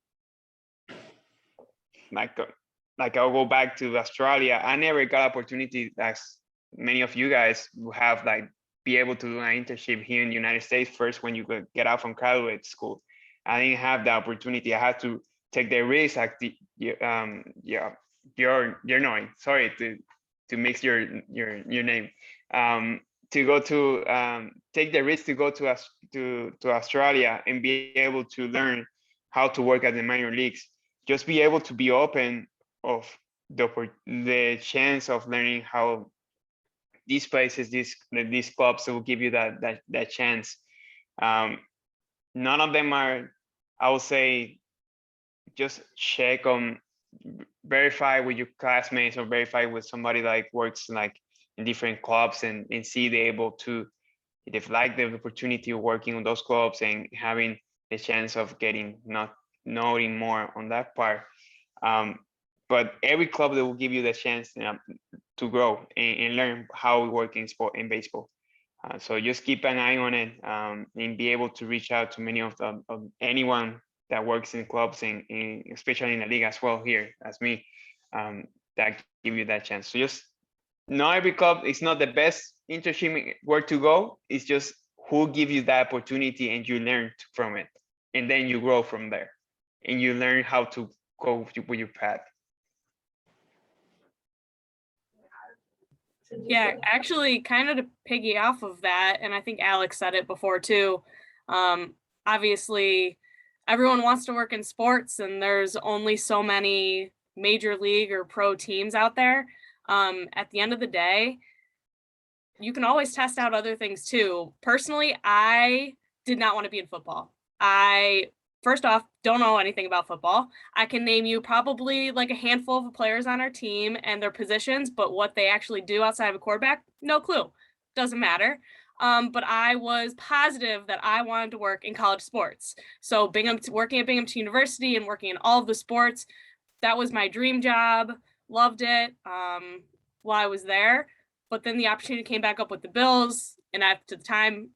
like I'll go back to Australia. I never got opportunity as many of you guys who have be able to do an internship here in the United States first when you get out from graduate school. I didn't have the opportunity. I had to take the risk, you're knowing, sorry to mix your name, to go to take the risk to go to Australia and be able to learn how to work at the minor leagues. Just be able to be open of the chance of learning how these places, these clubs will give you that chance. None of them are, I would say, just check on, verify with your classmates or verify with somebody works in different clubs and see they're able to, if like the opportunity of working on those clubs and having the chance of getting knowing more on that part. But every club that will give you the chance to grow and learn how we work in baseball. So just keep an eye on it, and be able to reach out to many of anyone that works in clubs and especially in the league as well here as me, that give you that chance. So just not every club is not the best internship where to go. It's just who give you that opportunity and you learn from it, and then you grow from there and you learn how to go with your path. Yeah, actually, kind of to piggy off of that, and I think Alex said it before too. Obviously, everyone wants to work in sports, and there's only so many major league or pro teams out there. At the end of the day, you can always test out other things too. Personally, I did not want to be in football. First off, don't know anything about football. I can name you probably a handful of players on our team and their positions, but what they actually do outside of a quarterback, no clue. Doesn't matter. But I was positive that I wanted to work in college sports. So working at Binghamton University and working in all of the sports, that was my dream job. Loved it while I was there. But then the opportunity came back up with the Bills, and at the time,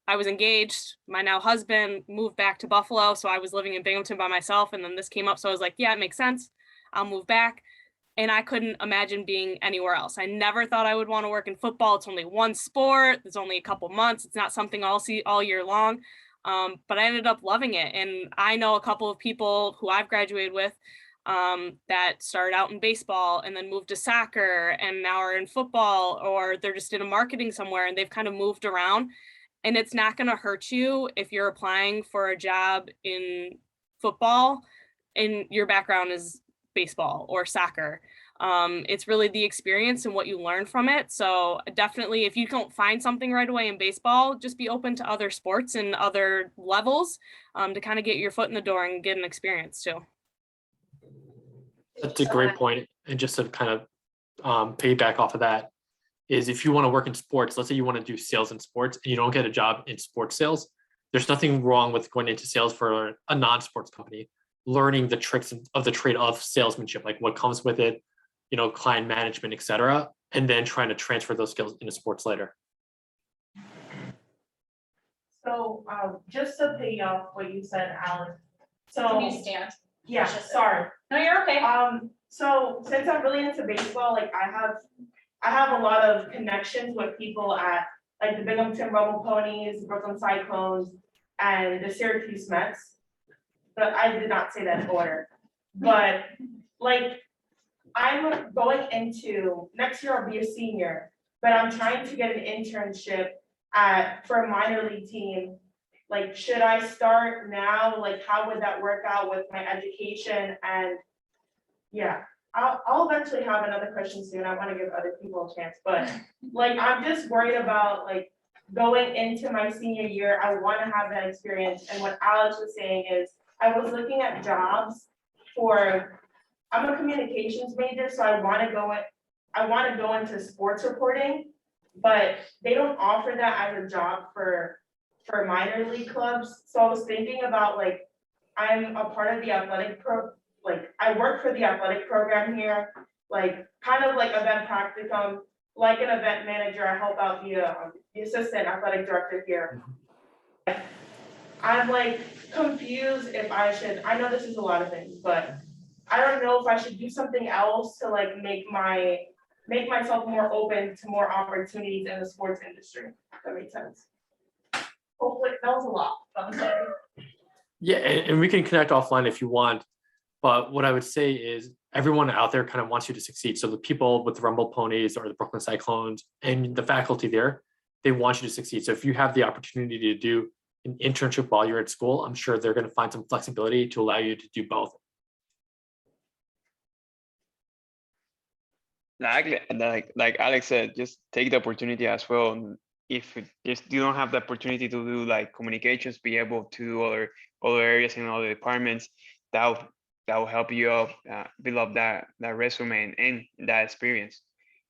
I was engaged. My now husband moved back to Buffalo, so I was living in Binghamton by myself, and then this came up, so I was like, yeah, it makes sense. I'll move back. And I couldn't imagine being anywhere else. I never thought I would want to work in football. It's only one sport. There's only a couple months. It's not something I'll see all year long. But I ended up loving it. And I know a couple of people who I've graduated with that started out in baseball and then moved to soccer and now are in football, or they're just in a marketing somewhere and they've kind of moved around. And it's not going to hurt you if you're applying for a job in football and your background is baseball or soccer. It's really the experience and what you learn from it. So definitely, if you don't find something right away in baseball, just be open to other sports and other levels to kind of get your foot in the door and get an experience too. That's a great point. And just to kind of piggyback off of that, is if you want to work in sports, let's say you want to do sales in sports and you don't get a job in sports sales, there's nothing wrong with going into sales for a non-sports company, learning the tricks of the trade of salesmanship, like what comes with it, you know, client management, et cetera, and then trying to transfer those skills into sports later. So, just to pay off what you said, Alex. Can So, you stand? yeah, sorry. No, you're okay. So since I'm really into baseball, like I have a lot of connections with people at like the Binghamton Rumble Ponies, the Brooklyn Cyclones, and the Syracuse Mets. But I did not say that in order. But like I'm going into next year, I'll be a senior, but I'm trying to get an internship for a minor league team. Like, should I start now? Like, how would that work out with my education? And yeah, I'll eventually have another question soon. I want to give other people a chance, but like, I'm just worried about like going into my senior year. I want to have that experience. And what Alex was saying is, I was looking at jobs I'm a communications major, so I want to go into sports reporting, but they don't offer that as a job for minor league clubs. So I was thinking about like, I'm a part of the I work for the athletic program here, like kind of like event practicum, like an event manager. I help out the assistant athletic director here. I'm like confused if I know this is a lot of things, but I don't know if I should do something else to like make myself more open to more opportunities in the sports industry. If that makes sense. Hopefully, that was a lot. I'm sorry. Yeah, and we can connect offline if you want. But what I would say is everyone out there kind of wants you to succeed. So the people with the Rumble Ponies or the Brooklyn Cyclones and the faculty there, they want you to succeed. So if you have the opportunity to do an internship while you're at school, I'm sure they're going to find some flexibility to allow you to do both. Like Alex said, just take the opportunity as well. If you don't have the opportunity to do like communications, be able to do other areas in other departments, that will help you up, build up that resume and that experience.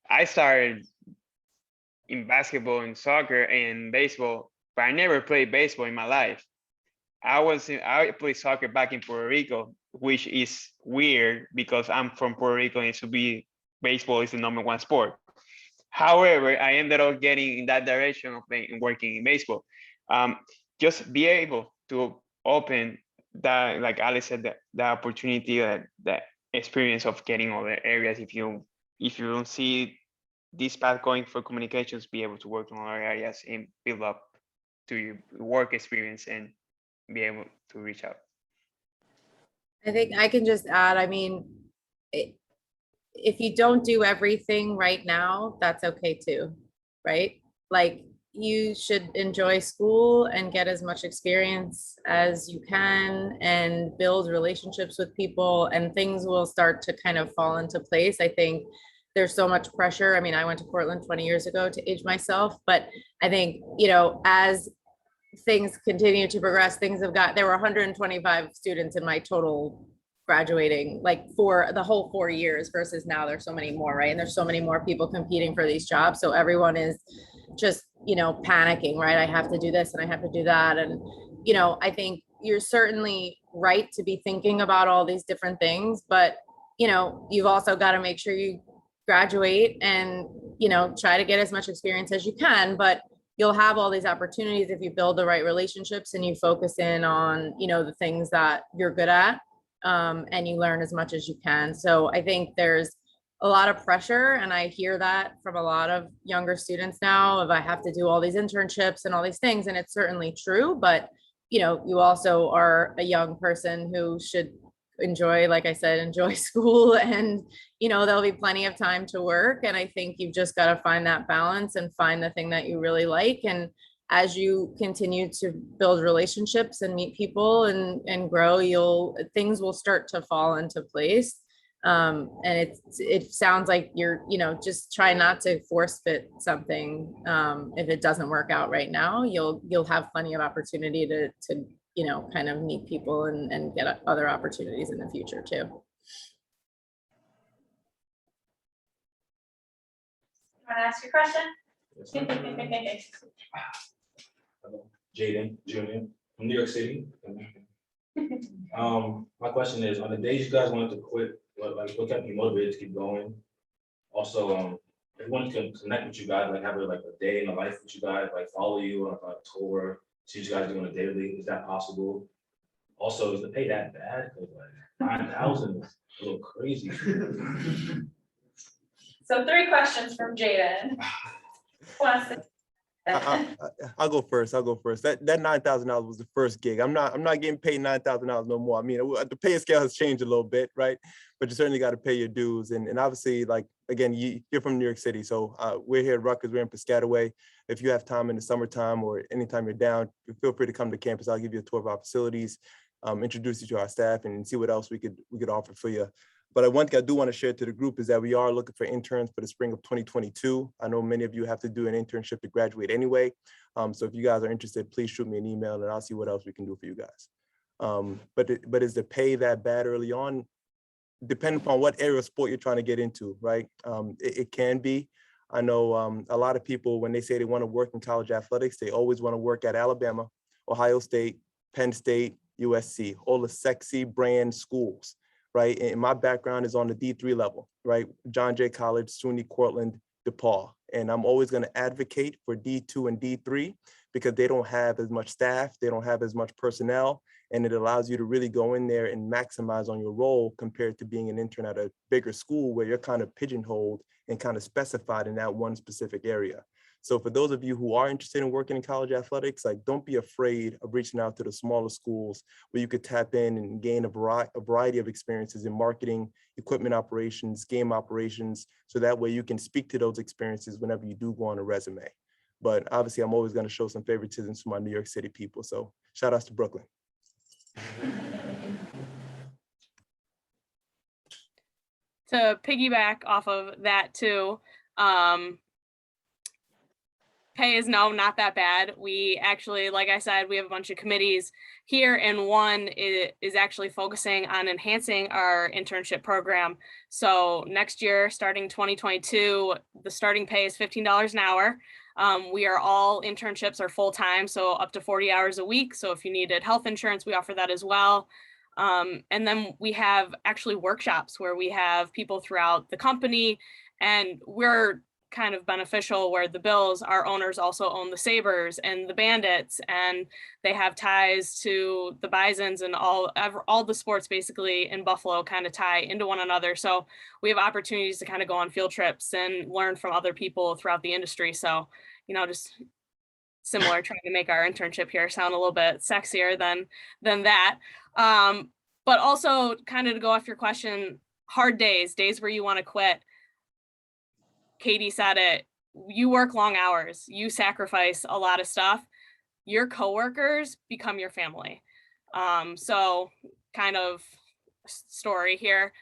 I started in basketball and soccer and baseball, but I never played baseball in my life. I played soccer back in Puerto Rico, which is weird because I'm from Puerto Rico and it should be baseball is the #1 sport. However, I ended up getting in that direction of working in baseball. Just be able to open that, like Alice said, the opportunity, the experience of getting other areas. If you don't see this path going for communications, be able to work in other areas and build up to your work experience and be able to reach out. I think I can just add, I mean, if you don't do everything right now, that's okay too, right? Like you should enjoy school and get as much experience as you can and build relationships with people, and things will start to kind of fall into place. I think there's so much pressure. I mean, I went to Portland 20 years ago to age myself, but I think, you know, as things continue to progress, there were 125 students in my total graduating, like for the whole 4 years, versus now there's so many more, right? And there's so many more people competing for these jobs. So everyone is just, you know, panicking, right? I have to do this and I have to do that. And, you know, I think you're certainly right to be thinking about all these different things, but, you know, you've also got to make sure you graduate and, you know, try to get as much experience as you can, but you'll have all these opportunities if you build the right relationships and you focus in on, you know, the things that you're good at, and you learn as much as you can. So I think there's a lot of pressure, and I hear that from a lot of younger students now, of I have to do all these internships and all these things, and it's certainly true, but you know, you also are a young person who should enjoy, like I said, enjoy school, and you know, there'll be plenty of time to work. And I think you've just got to find that balance and find the thing that you really like. And as you continue to build relationships and meet people and grow, things will start to fall into place. And it sounds like you're, you know, just try not to force fit something. If it doesn't work out right now, you'll have plenty of opportunity to you know, kind of meet people and get other opportunities in the future too. Want to ask your question? Jaden Jr. from New York City. My question is, on the days you guys wanted to quit, what kept you motivated to keep going? Also, everyone can connect with you guys, like have a day in the life with you guys, like follow you on a tour, see what you guys do on a daily. Is that possible? Also, is the pay that bad? Because like 9,000 is a little crazy. So 3 questions from Jaden. I'll go first. That $9,000 was the first gig. I'm not getting paid $9,000 no more. I mean, the pay scale has changed a little bit, right? But you certainly got to pay your dues. And obviously, like, again, you're from New York City. So we're here at Rutgers, we're in Piscataway. If you have time in the summertime or anytime you're down, feel free to come to campus. I'll give you a tour of our facilities, introduce you to our staff, and see what else we could offer for you. But one thing I do want to share to the group is that we are looking for interns for the spring of 2022. I know many of you have to do an internship to graduate anyway. So if you guys are interested, please shoot me an email and I'll see what else we can do for you guys. But is the pay that bad early on? Depending upon what area of sport you're trying to get into, right? It can be. I know a lot of people, when they say they want to work in college athletics, they always want to work at Alabama, Ohio State, Penn State, USC, all the sexy brand schools. Right, and my background is on the D3 level, right? John Jay College, SUNY Cortland, DePaul. And I'm always going to advocate for D2 and D3 because they don't have as much staff, they don't have as much personnel, and it allows you to really go in there and maximize on your role compared to being an intern at a bigger school where you're kind of pigeonholed and kind of specified in that one specific area. So for those of you who are interested in working in college athletics, like, don't be afraid of reaching out to the smaller schools where you could tap in and gain a variety of experiences in marketing, equipment operations, game operations, so that way you can speak to those experiences whenever you do go on a resume. But obviously, I'm always going to show some favoritism to my New York City people. So shout outs to Brooklyn. To piggyback off of that too, pay is not that bad. We actually, like I said, we have a bunch of committees here, and one is actually focusing on enhancing our internship program. So next year, starting 2022, the starting pay is $15 an hour. We are all internships are full-time, so up to 40 hours a week. So if you needed health insurance, we offer that as well. And then we have actually workshops where we have people throughout the company, and we're kind of beneficial where the Bills, our owners also own the Sabres and the Bandits, and they have ties to the Bisons, and all the sports basically in Buffalo kind of tie into one another. So we have opportunities to kind of go on field trips and learn from other people throughout the industry. So, just similar, trying to make our internship here sound a little bit sexier than that. But also kind of to go off your question, hard days where you want to quit. Katie said it, you work long hours, you sacrifice a lot of stuff. Your coworkers become your family. So kind of story here.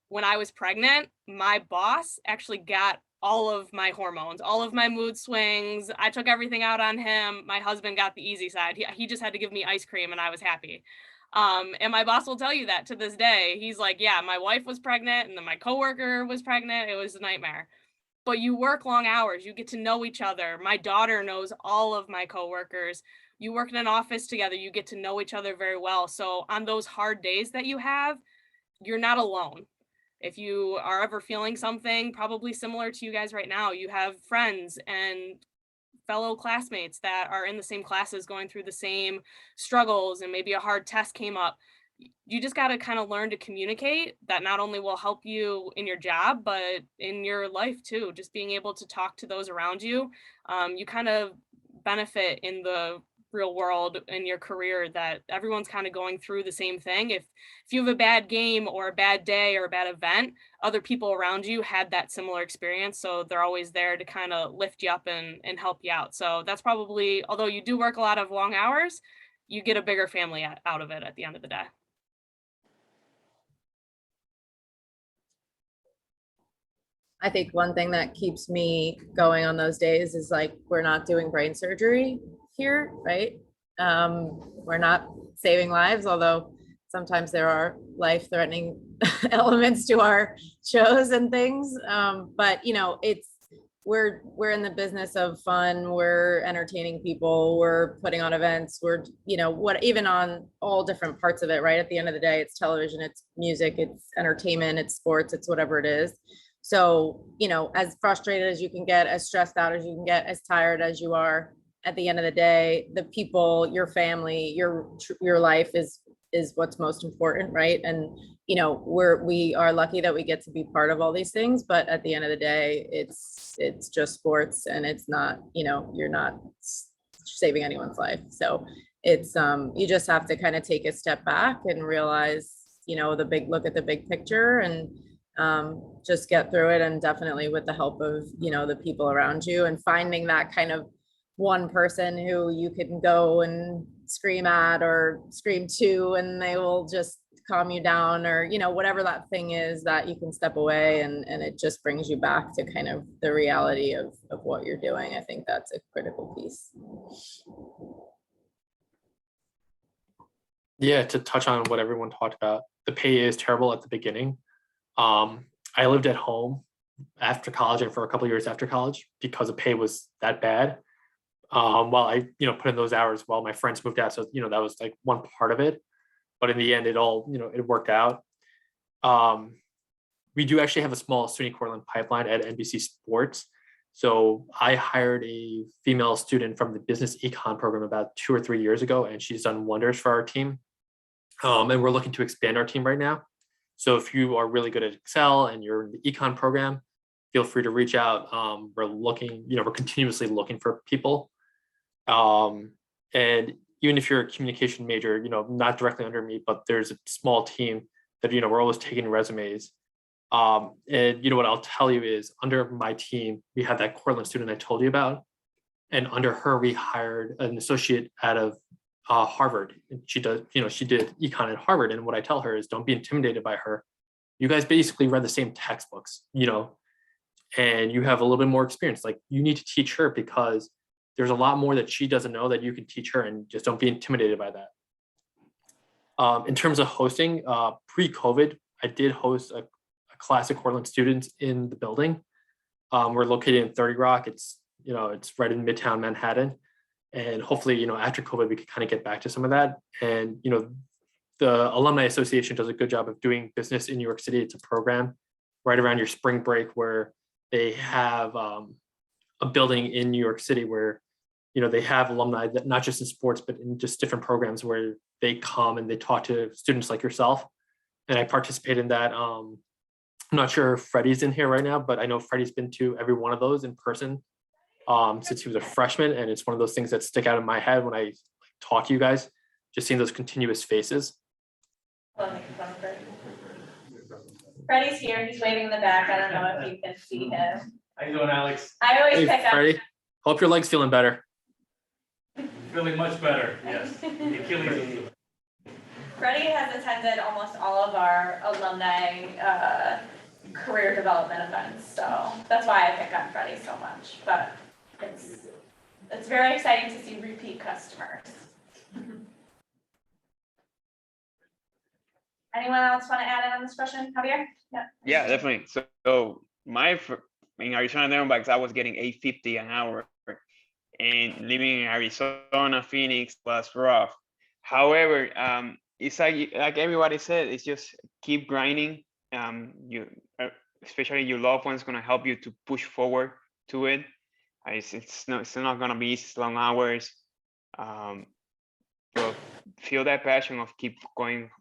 When I was pregnant, my boss actually got all of my hormones, all of my mood swings. I took everything out on him. My husband got the easy side. He just had to give me ice cream and I was happy. And my boss will tell you that to this day. He's like, yeah, my wife was pregnant and then my coworker was pregnant. It was a nightmare. But you work long hours, you get to know each other. My daughter knows all of my coworkers. You work in an office together, you get to know each other very well. So on those hard days that you have, you're not alone. If you are ever feeling something probably similar to you guys right now, you have friends and fellow classmates that are in the same classes going through the same struggles, and maybe a hard test came up. You just got to kind of learn to communicate. That not only will help you in your job, but in your life too. Just being able to talk to those around you, you kind of benefit in the real world in your career, that everyone's kind of going through the same thing. If you have a bad game or a bad day or a bad event, other people around you had that similar experience. So they're always there to kind of lift you up and help you out. So that's probably, although you do work a lot of long hours, you get a bigger family out of it at the end of the day. I think one thing that keeps me going on those days is, like, we're not doing brain surgery here, right? We're not saving lives, although sometimes there are life-threatening elements to our shows and things. But we're in the business of fun, we're entertaining people, we're putting on events, we're, what, even on all different parts of it, right? At the end of the day, it's television, it's music, it's entertainment, it's sports, it's whatever it is. So, as frustrated as you can get, as stressed out as you can get, as tired as you are, at the end of the day, the people, your family, your life is what's most important, right? And we are lucky that we get to be part of all these things, but at the end of the day, it's just sports, and it's not, you're not saving anyone's life. So it's you just have to kind of take a step back and realize, look at the big picture, and just get through it. And definitely with the help of, the people around you, and finding that kind of one person who you can go and scream at or scream to, and they will just calm you down, or, whatever that thing is that you can step away, and it just brings you back to kind of the reality of what you're doing. I think that's a critical piece. Yeah, to touch on what everyone talked about, the pay is terrible at the beginning. I lived at home after college and for a couple of years after college because the pay was that bad. While I, put in those hours while my friends moved out. So, that was like one part of it. But in the end, it all, it worked out. We do actually have a small SUNY Cortland pipeline at NBC Sports. So I hired a female student from the business econ program about 2 or 3 years ago, and she's done wonders for our team. And we're looking to expand our team right now. So if you are really good at Excel and you're in the econ program, feel free to reach out. We're looking, we're continuously looking for people. And even if you're a communication major, not directly under me, but there's a small team that, we're always taking resumes. And what I'll tell you is, under my team, we have that Cortland student I told you about. And under her, we hired an associate out of Harvard. And she did econ at Harvard. And what I tell her is, don't be intimidated by her. You guys basically read the same textbooks, and you have a little bit more experience. Like, you need to teach her, because there's a lot more that she doesn't know that you can teach her, and just don't be intimidated by that. In terms of hosting, pre-COVID, I did host a class of Cortland students in the building. We're located in 30 Rock. It's right in Midtown Manhattan. And hopefully, after COVID, we could kind of get back to some of that. And, the Alumni Association does a good job of doing business in New York City. It's a program right around your spring break where they have a building in New York City where, they have alumni that not just in sports, but in just different programs where they come and they talk to students like yourself. And I participate in that. I'm not sure if Freddie's in here right now, but I know Freddie's been to every one of those in person since he was a freshman. And it's one of those things that stick out in my head when I talk to you guys, just seeing those continuous faces. Freddie's here, he's waving in the back, I don't know if you can see him. How you doing, Alex? I always pick up. Freddie, hope your leg's feeling better. Feeling much better, yes. The Achilles. Freddie has attended almost all of our alumni career development events, so that's why I pick on Freddie so much. But it's very exciting to see repeat customers. Anyone else want to add in on this question, Javier? Yeah, definitely. So in Arizona Diamondbacks, I was getting $8.50 an hour, and living in Arizona, Phoenix was rough. However, it's like everybody said, it's just keep grinding. Especially your loved one's gonna help you to push forward to it. It's not gonna be long hours. But feel that passion of keep going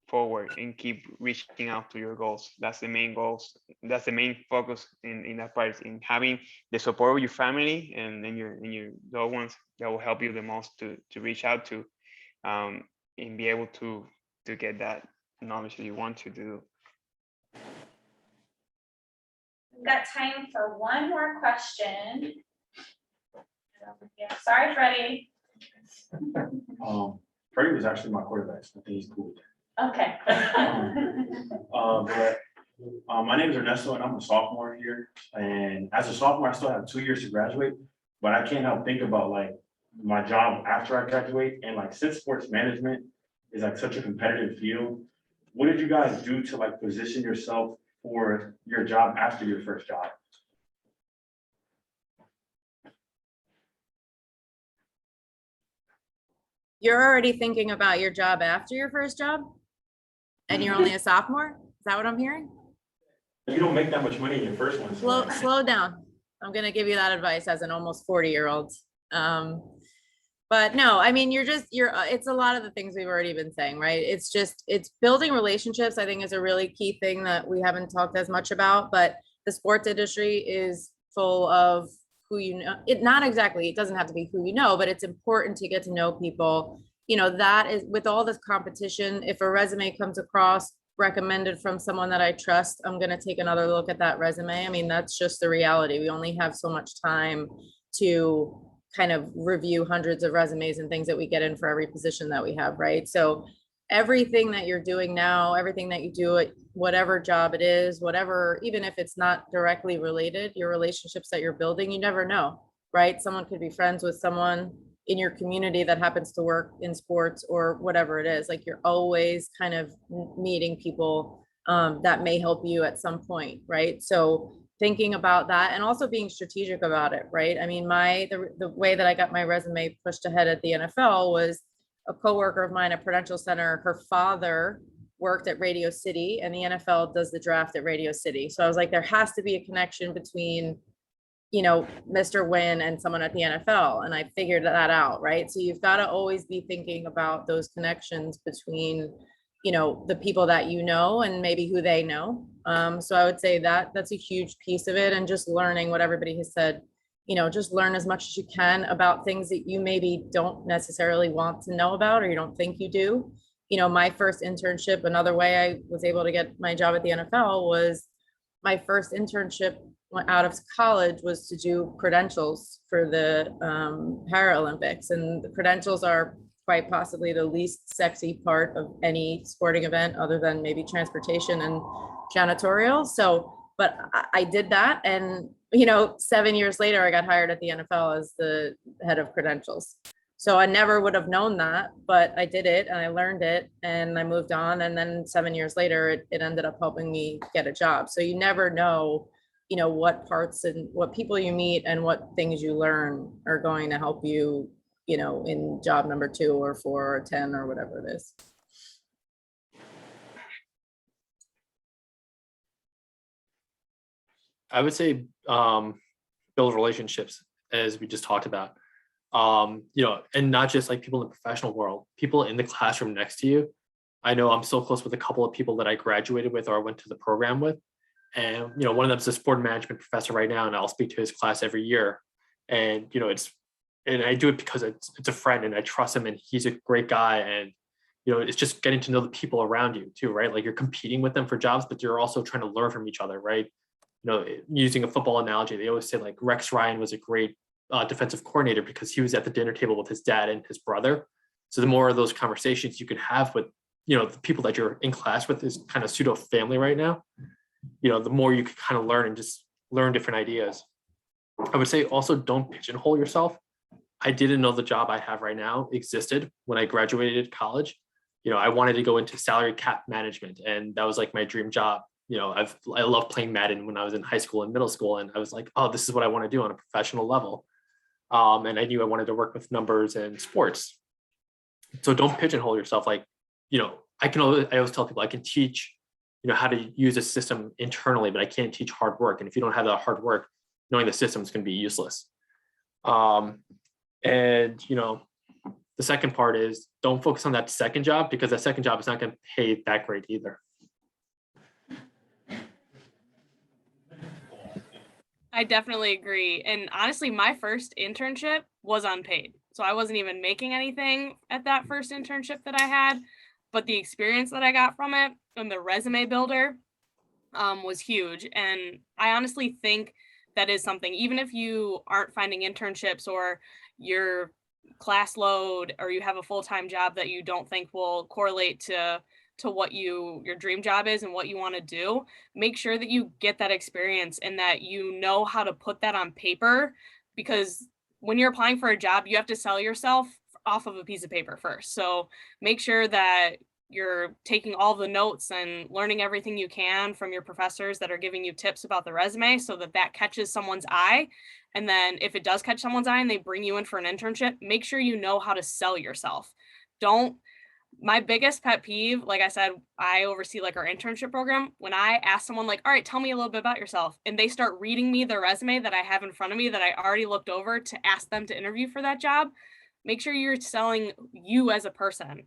forward and keep reaching out to your goals. That's the main goals. That's the main focus in that part, in having the support of your family and your loved ones that will help you the most to reach out to, and be able to get that knowledge that you want to do. We've got time for one more question. Sorry, Freddie. Freddie was actually my quarterback, so I think he's cool. Okay. My name is Ernesto, and I'm a sophomore here. And as a sophomore, I still have 2 years to graduate, but I can't help think about like my job after I graduate. And like, since sports management is like such a competitive field, what did you guys do to like position yourself for your job after your first job? You're already thinking about your job after your first job? And you're only a sophomore? Is that what I'm hearing? You don't make that much money in your first one. so- Slow down. I'm gonna give you that advice as an almost 40-year-old. But no, I mean, it's a lot of the things we've already been saying, right? It's building relationships, I think, is a really key thing that we haven't talked as much about, but the sports industry is full of who you know. It doesn't have to be who you know, but it's important to get to know people. You know, that is with all this competition, if a resume comes across recommended from someone that I trust, I'm gonna take another look at that resume. I mean, that's just the reality. We only have so much time to kind of review hundreds of resumes and things that we get in for every position that we have, right? So everything that you're doing now, everything that you do at whatever job it is, whatever, even if it's not directly related, your relationships that you're building, you never know, right? Someone could be friends with someone in your community that happens to work in sports or whatever it is. Like you're always kind of meeting people that may help you at some point, right? So thinking about that and also being strategic about it, right? I mean, the way that I got my resume pushed ahead at the NFL was a coworker of mine at Prudential Center. Her father worked at Radio City, and the NFL does the draft at Radio City. So I was like, there has to be a connection between, you know, Mr. Wynn and someone at the NFL, and I figured that out, right? So you've got to always be thinking about those connections between, you know, the people that you know and maybe who they know. So I would say that that's a huge piece of it, and just learning what everybody has said, you know, just learn as much as you can about things that you maybe don't necessarily want to know about or you don't think you do. You know, my first internship, another way I was able to get my job at the NFL was my first internship out of college was to do credentials for the Paralympics, and the credentials are quite possibly the least sexy part of any sporting event other than maybe transportation and janitorial. So, but I did that, and you know, 7 years later, I got hired at the NFL as the head of credentials. So I never would have known that, but I did it and I learned it and I moved on. And then 7 years later, it ended up helping me get a job. So you never know, you know, what parts and what people you meet and what things you learn are going to help you, you know, in job number 2 or 4 or 10 or whatever it is. I would say build relationships, as we just talked about. You know, and not just like people in the professional world, people in the classroom next to you. I know I'm so close with a couple of people that I graduated with or I went to the program with. And, you know, one of them is a sport management professor right now, and I'll speak to his class every year. And, you know, and I do it because it's a friend and I trust him and he's a great guy. And, you know, it's just getting to know the people around you too, right? Like you're competing with them for jobs, but you're also trying to learn from each other, right? You know, using a football analogy, they always say like Rex Ryan was a great defensive coordinator because he was at the dinner table with his dad and his brother. So the more of those conversations you can have with, you know, the people that you're in class with is kind of pseudo family right now, you know, the more you can kind of learn and just learn different ideas. I would say also don't pigeonhole yourself. I didn't know the job I have right now existed when I graduated college. You know, I wanted to go into salary cap management, and that was like my dream job. You know, I love playing Madden when I was in high school and middle school, and I was like, oh, this is what I want to do on a professional level. And I knew I wanted to work with numbers and sports. So don't pigeonhole yourself. Like, you know, I always tell people I can teach, you know, how to use a system internally, but I can't teach hard work. And if you don't have that hard work, knowing the system is going to be useless. And, you know, the second part is don't focus on that second job, because that second job is not going to pay that great either. I definitely agree. And honestly, my first internship was unpaid. So I wasn't even making anything at that first internship that I had, but the experience that I got from it and the resume builder was huge. And I honestly think that is something, even if you aren't finding internships or your class load or you have a full-time job that you don't think will correlate to what your dream job is and what you want to do, make sure that you get that experience and that you know how to put that on paper, because when you're applying for a job, you have to sell yourself off of a piece of paper first. So make sure that you're taking all the notes and learning everything you can from your professors that are giving you tips about the resume so that that catches someone's eye. And then if it does catch someone's eye and they bring you in for an internship, make sure you know how to sell yourself. My biggest pet peeve, like I said, I oversee like our internship program. When I ask someone like, all right, tell me a little bit about yourself, and they start reading me their resume that I have in front of me that I already looked over to ask them to interview for that job, make sure you're selling you as a person.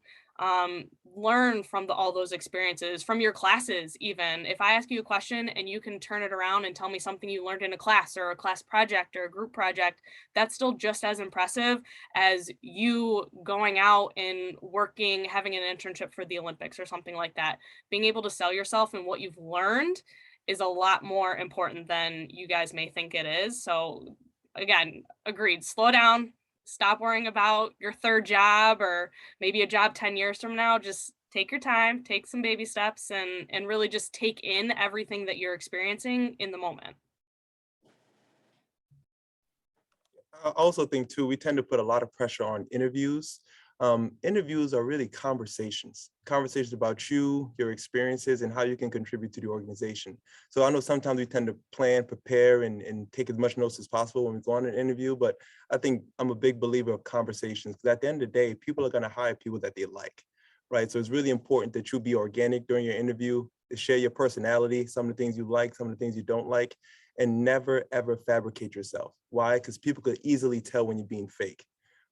Learn from all those experiences, from your classes even. If I ask you a question and you can turn it around and tell me something you learned in a class or a class project or a group project, that's still just as impressive as you going out and working, having an internship for the Olympics or something like that. Being able to sell yourself and what you've learned is a lot more important than you guys may think it is. So again, agreed, slow down, stop worrying about your third job or maybe a job 10 years from now. Just take your time, take some baby steps, and really just take in everything that you're experiencing in the moment. I also think too, we tend to put a lot of pressure on interviews. Interviews are really conversations about you, your experiences, and how you can contribute to the organization. So I know sometimes we tend to plan, prepare, and take as much notes as possible when we go on an interview, but I think I'm a big believer of conversations, because at the end of the day, people are gonna hire people that they like, right? So it's really important that you be organic during your interview, to share your personality, some of the things you like, some of the things you don't like, and never, ever fabricate yourself. Why? Because people could easily tell when you're being fake,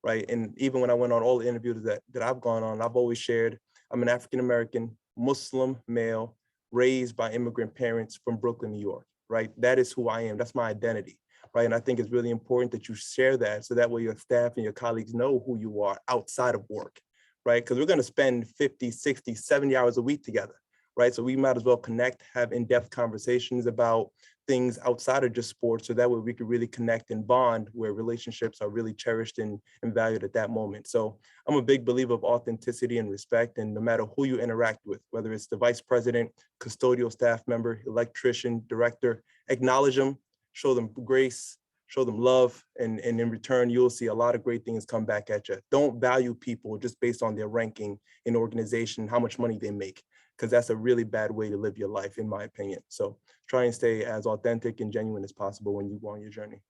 right? And even when I went on all the interviews that I've gone on, I've always shared, I'm an African-American, Muslim male, raised by immigrant parents from Brooklyn, New York, right? That is who I am, that's my identity, right? And I think it's really important that you share that, so that way your staff and your colleagues know who you are outside of work, right? Because we're gonna spend 50, 60, 70 hours a week together, right? So we might as well connect, have in-depth conversations about things outside of just sports, so that way we could really connect and bond, where relationships are really cherished and valued at that moment. So I'm a big believer of authenticity and respect, and no matter who you interact with, whether it's the vice president, custodial staff member, electrician, director, acknowledge them, show them grace, show them love, and in return, you'll see a lot of great things come back at you. Don't value people just based on their ranking in organization, how much money they make, because that's a really bad way to live your life, in my opinion. So try and stay as authentic and genuine as possible when you go on your journey.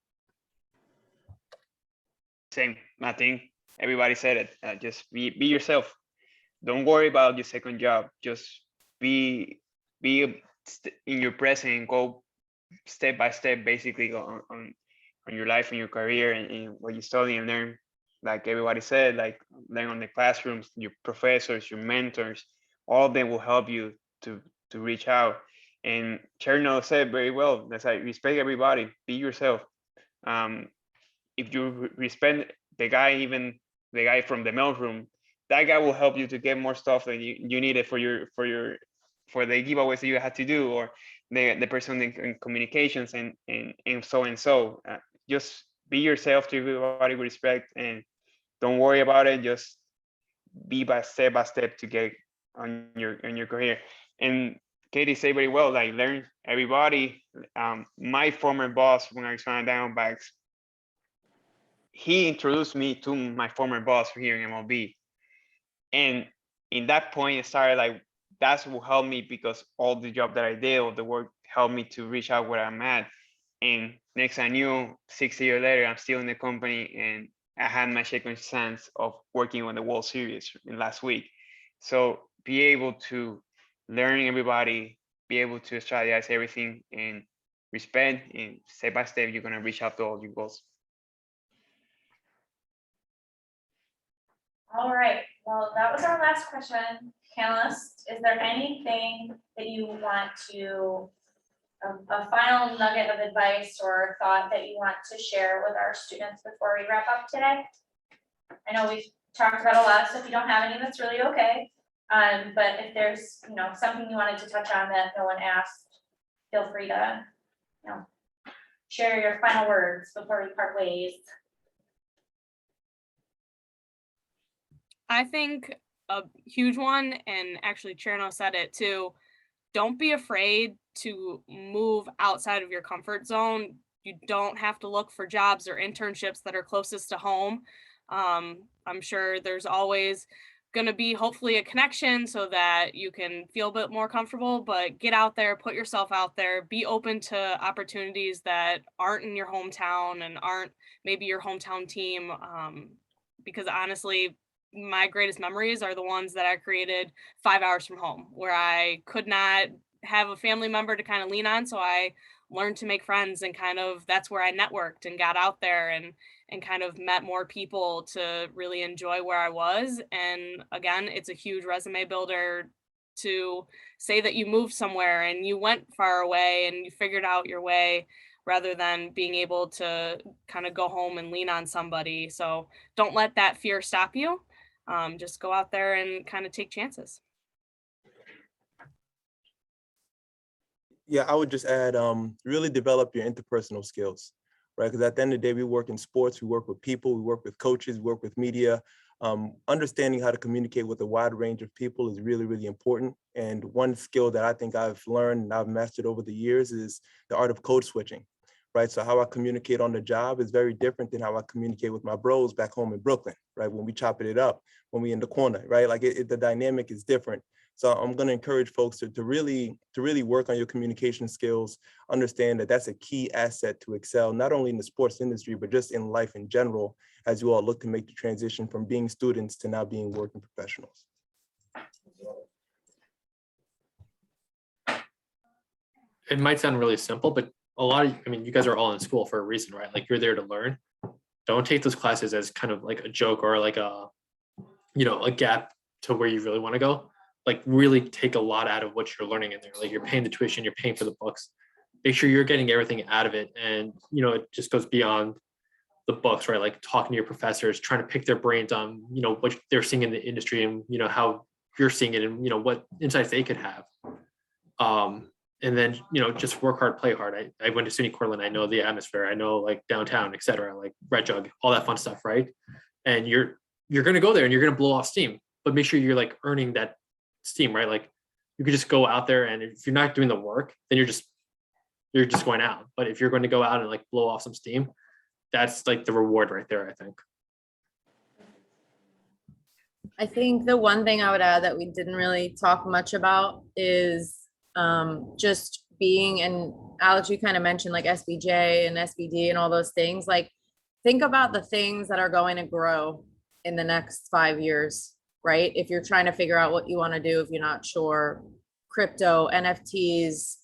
Same, I think everybody said it. Just be yourself. Don't worry about your second job. Just be in your present and go step by step, basically on your life and your career and what you study and learn. Like everybody said, like learn on the classrooms, your professors, your mentors, all of them will help you to reach out. And Cherno said very well, that's like, respect everybody, be yourself. If you respect the guy, even the guy from the mailroom, that guy will help you to get more stuff that you needed for the giveaways that you had to do, or the person in communications and so. Just be yourself to everybody with respect, and don't worry about it. Just be by step to get on your career. And Katie said very well, like learn everybody. My former boss, when I was trying down backs, he introduced me to my former boss here in MLB. And in that point, it started like, that's what helped me, because all the job that I did, all the work helped me to reach out where I'm at. And next I knew, 6 years later, I'm still in the company, and I had my second chance of working on the World Series in last week. So be able to learn everybody, be able to strategize everything, and respect, and step by step, you're gonna reach out to all your goals. All right, well, that was our last question. Panelists, is there anything that you want to, a final nugget of advice or thought that you want to share with our students before we wrap up today? I know we've talked about a lot, so if you don't have any, that's really okay. But if there's, something you wanted to touch on that no one asked, feel free to, share your final words before we part ways. I think a huge one, and actually Cherno said it too, don't be afraid to move outside of your comfort zone. You don't have to look for jobs or internships that are closest to home. I'm sure there's always going to be hopefully a connection so that you can feel a bit more comfortable, but get out there, put yourself out there, be open to opportunities that aren't in your hometown and aren't maybe your hometown team. Because honestly, my greatest memories are the ones that I created 5 hours from home, where I could not have a family member to kind of lean on. So I learned to make friends, and kind of that's where I networked and got out there and kind of met more people to really enjoy where I was. And again, it's a huge resume builder to say that you moved somewhere and you went far away and you figured out your way, rather than being able to kind of go home and lean on somebody. So don't let that fear stop you. Just go out there and kind of take chances. Yeah, I would just add, really develop your interpersonal skills, right? Because at the end of the day, we work in sports, we work with people, we work with coaches, we work with media. Understanding how to communicate with a wide range of people is really, really important. And one skill that I think I've learned and I've mastered over the years is the art of code switching, right? So how I communicate on the job is very different than how I communicate with my bros back home in Brooklyn, right? When we chopping it up, when we in the corner, right? Like the dynamic is different. So I'm going to encourage folks to really work on your communication skills, understand that that's a key asset to excel, not only in the sports industry, but just in life in general, as you all look to make the transition from being students to now being working professionals. It might sound really simple, but I mean, you guys are all in school for a reason, right? Like, you're there to learn. Don't take those classes as kind of like a joke or like a gap to where you really want to go. Like, really take a lot out of what you're learning in there. Like, you're paying the tuition, you're paying for the books. Make sure you're getting everything out of it. And, it just goes beyond the books, right? Like, talking to your professors, trying to pick their brains on, what they're seeing in the industry and, how you're seeing it and, what insights they could have. And then, just work hard, play hard. I went to SUNY Cortland. I know the atmosphere. I know, like, downtown, et cetera, like Red Jug, all that fun stuff, right? And you're going to go there and you're going to blow off steam, but make sure you're like earning that steam, right? Like, you could just go out there, and if you're not doing the work, then you're just going out. But if you're going to go out and like blow off some steam, that's like the reward right there, I think. I think the one thing I would add that we didn't really talk much about is just being, and Alex, you kind of mentioned like SBJ and SBD and all those things. Like, think about the things that are going to grow in the next 5 years, right? If you're trying to figure out what you want to do, if you're not sure, crypto, NFTs,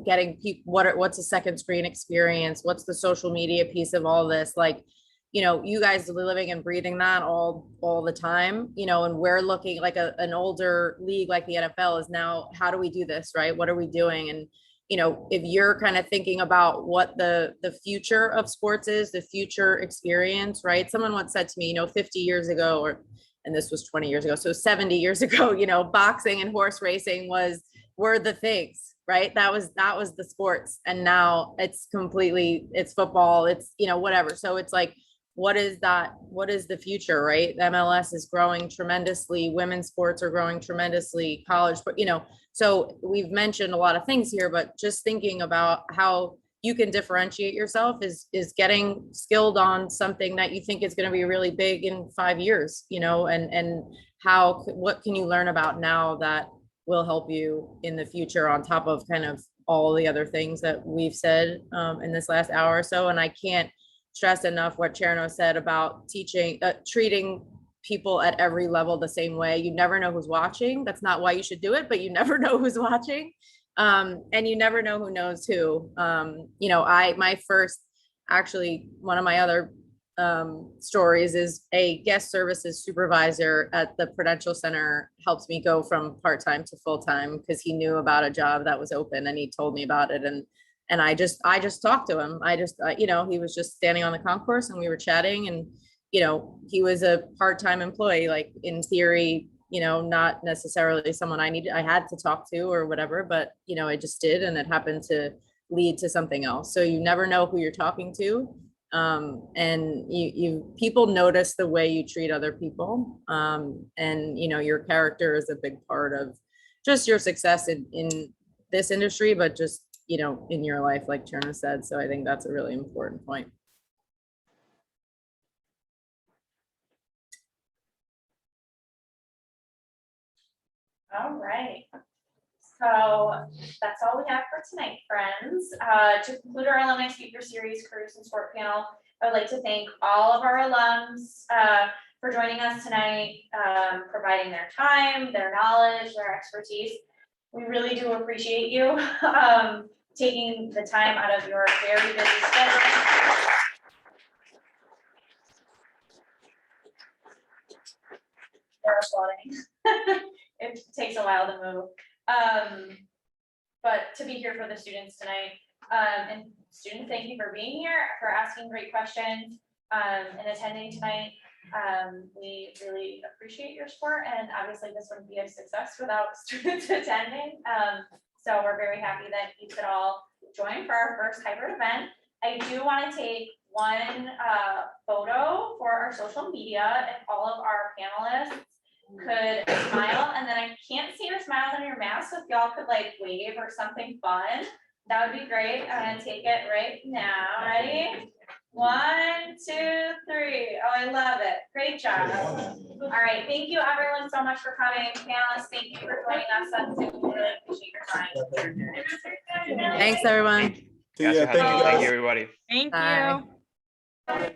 getting people, what's a second screen experience? What's the social media piece of all this? Like, you guys are living and breathing that all the time, and we're looking like an older league like the NFL is now, how do we do this, right? What are we doing? And, if you're kind of thinking about what the future of sports is, the future experience, right? Someone once said to me, 50 years ago, and this was 20 years ago, so 70 years ago, boxing and horse racing were the things, right? That was the sports. And now it's football, it's, whatever. So it's like, what is the future, right? MLS is growing tremendously. Women's sports are growing tremendously. College, so we've mentioned a lot of things here, but just thinking about how you can differentiate yourself is getting skilled on something that you think is going to be really big in 5 years, and what can you learn about now that will help you in the future, on top of kind of all the other things that we've said in this last hour or so. And I can't stress enough what Cherno said about treating people at every level the same way. You never know who's watching. That's not why you should do it, but you never know who's watching. And you never know who knows who. One of my other stories is a guest services supervisor at the Prudential Center helps me go from part-time to full-time because he knew about a job that was open and he told me about it. And I just talked to him. He was just standing on the concourse and we were chatting, and, he was a part-time employee, like in theory, not necessarily someone I had to talk to or whatever, but, I just did. And it happened to lead to something else. So you never know who you're talking to. And people notice the way you treat other people. And, your character is a big part of just your success in this industry, but just, in your life, like Cherno said. So I think that's a really important point. All right. So that's all we have for tonight, friends. To conclude our Alumni Speaker Series Careers in Sport panel, I would like to thank all of our alums for joining us tonight, providing their time, their knowledge, their expertise. We really do appreciate you taking the time out of your very busy schedule. They're applauding. It takes a while to move. But to be here for the students tonight. And students, thank you for being here, for asking great questions, and attending tonight. We really appreciate your support, and obviously this wouldn't be a success without students attending. So we're very happy that you could all join for our first hybrid event. I do want to take one photo for our social media, if all of our panelists could smile, and then I can't see your smiles on your mask, so if y'all could like wave or something fun, that would be great. I'm gonna take it right now. Ready? 1, 2, 3. Oh, I love it. Great job. All right, thank you everyone so much for coming. Panelists, thank you for joining us on Zoom. We really appreciate your time. Thanks, everyone. See ya. Thank you, Thank guys. you, everybody. Thank Bye. you.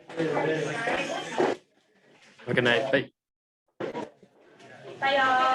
Good night. Bye. Bye, y'all.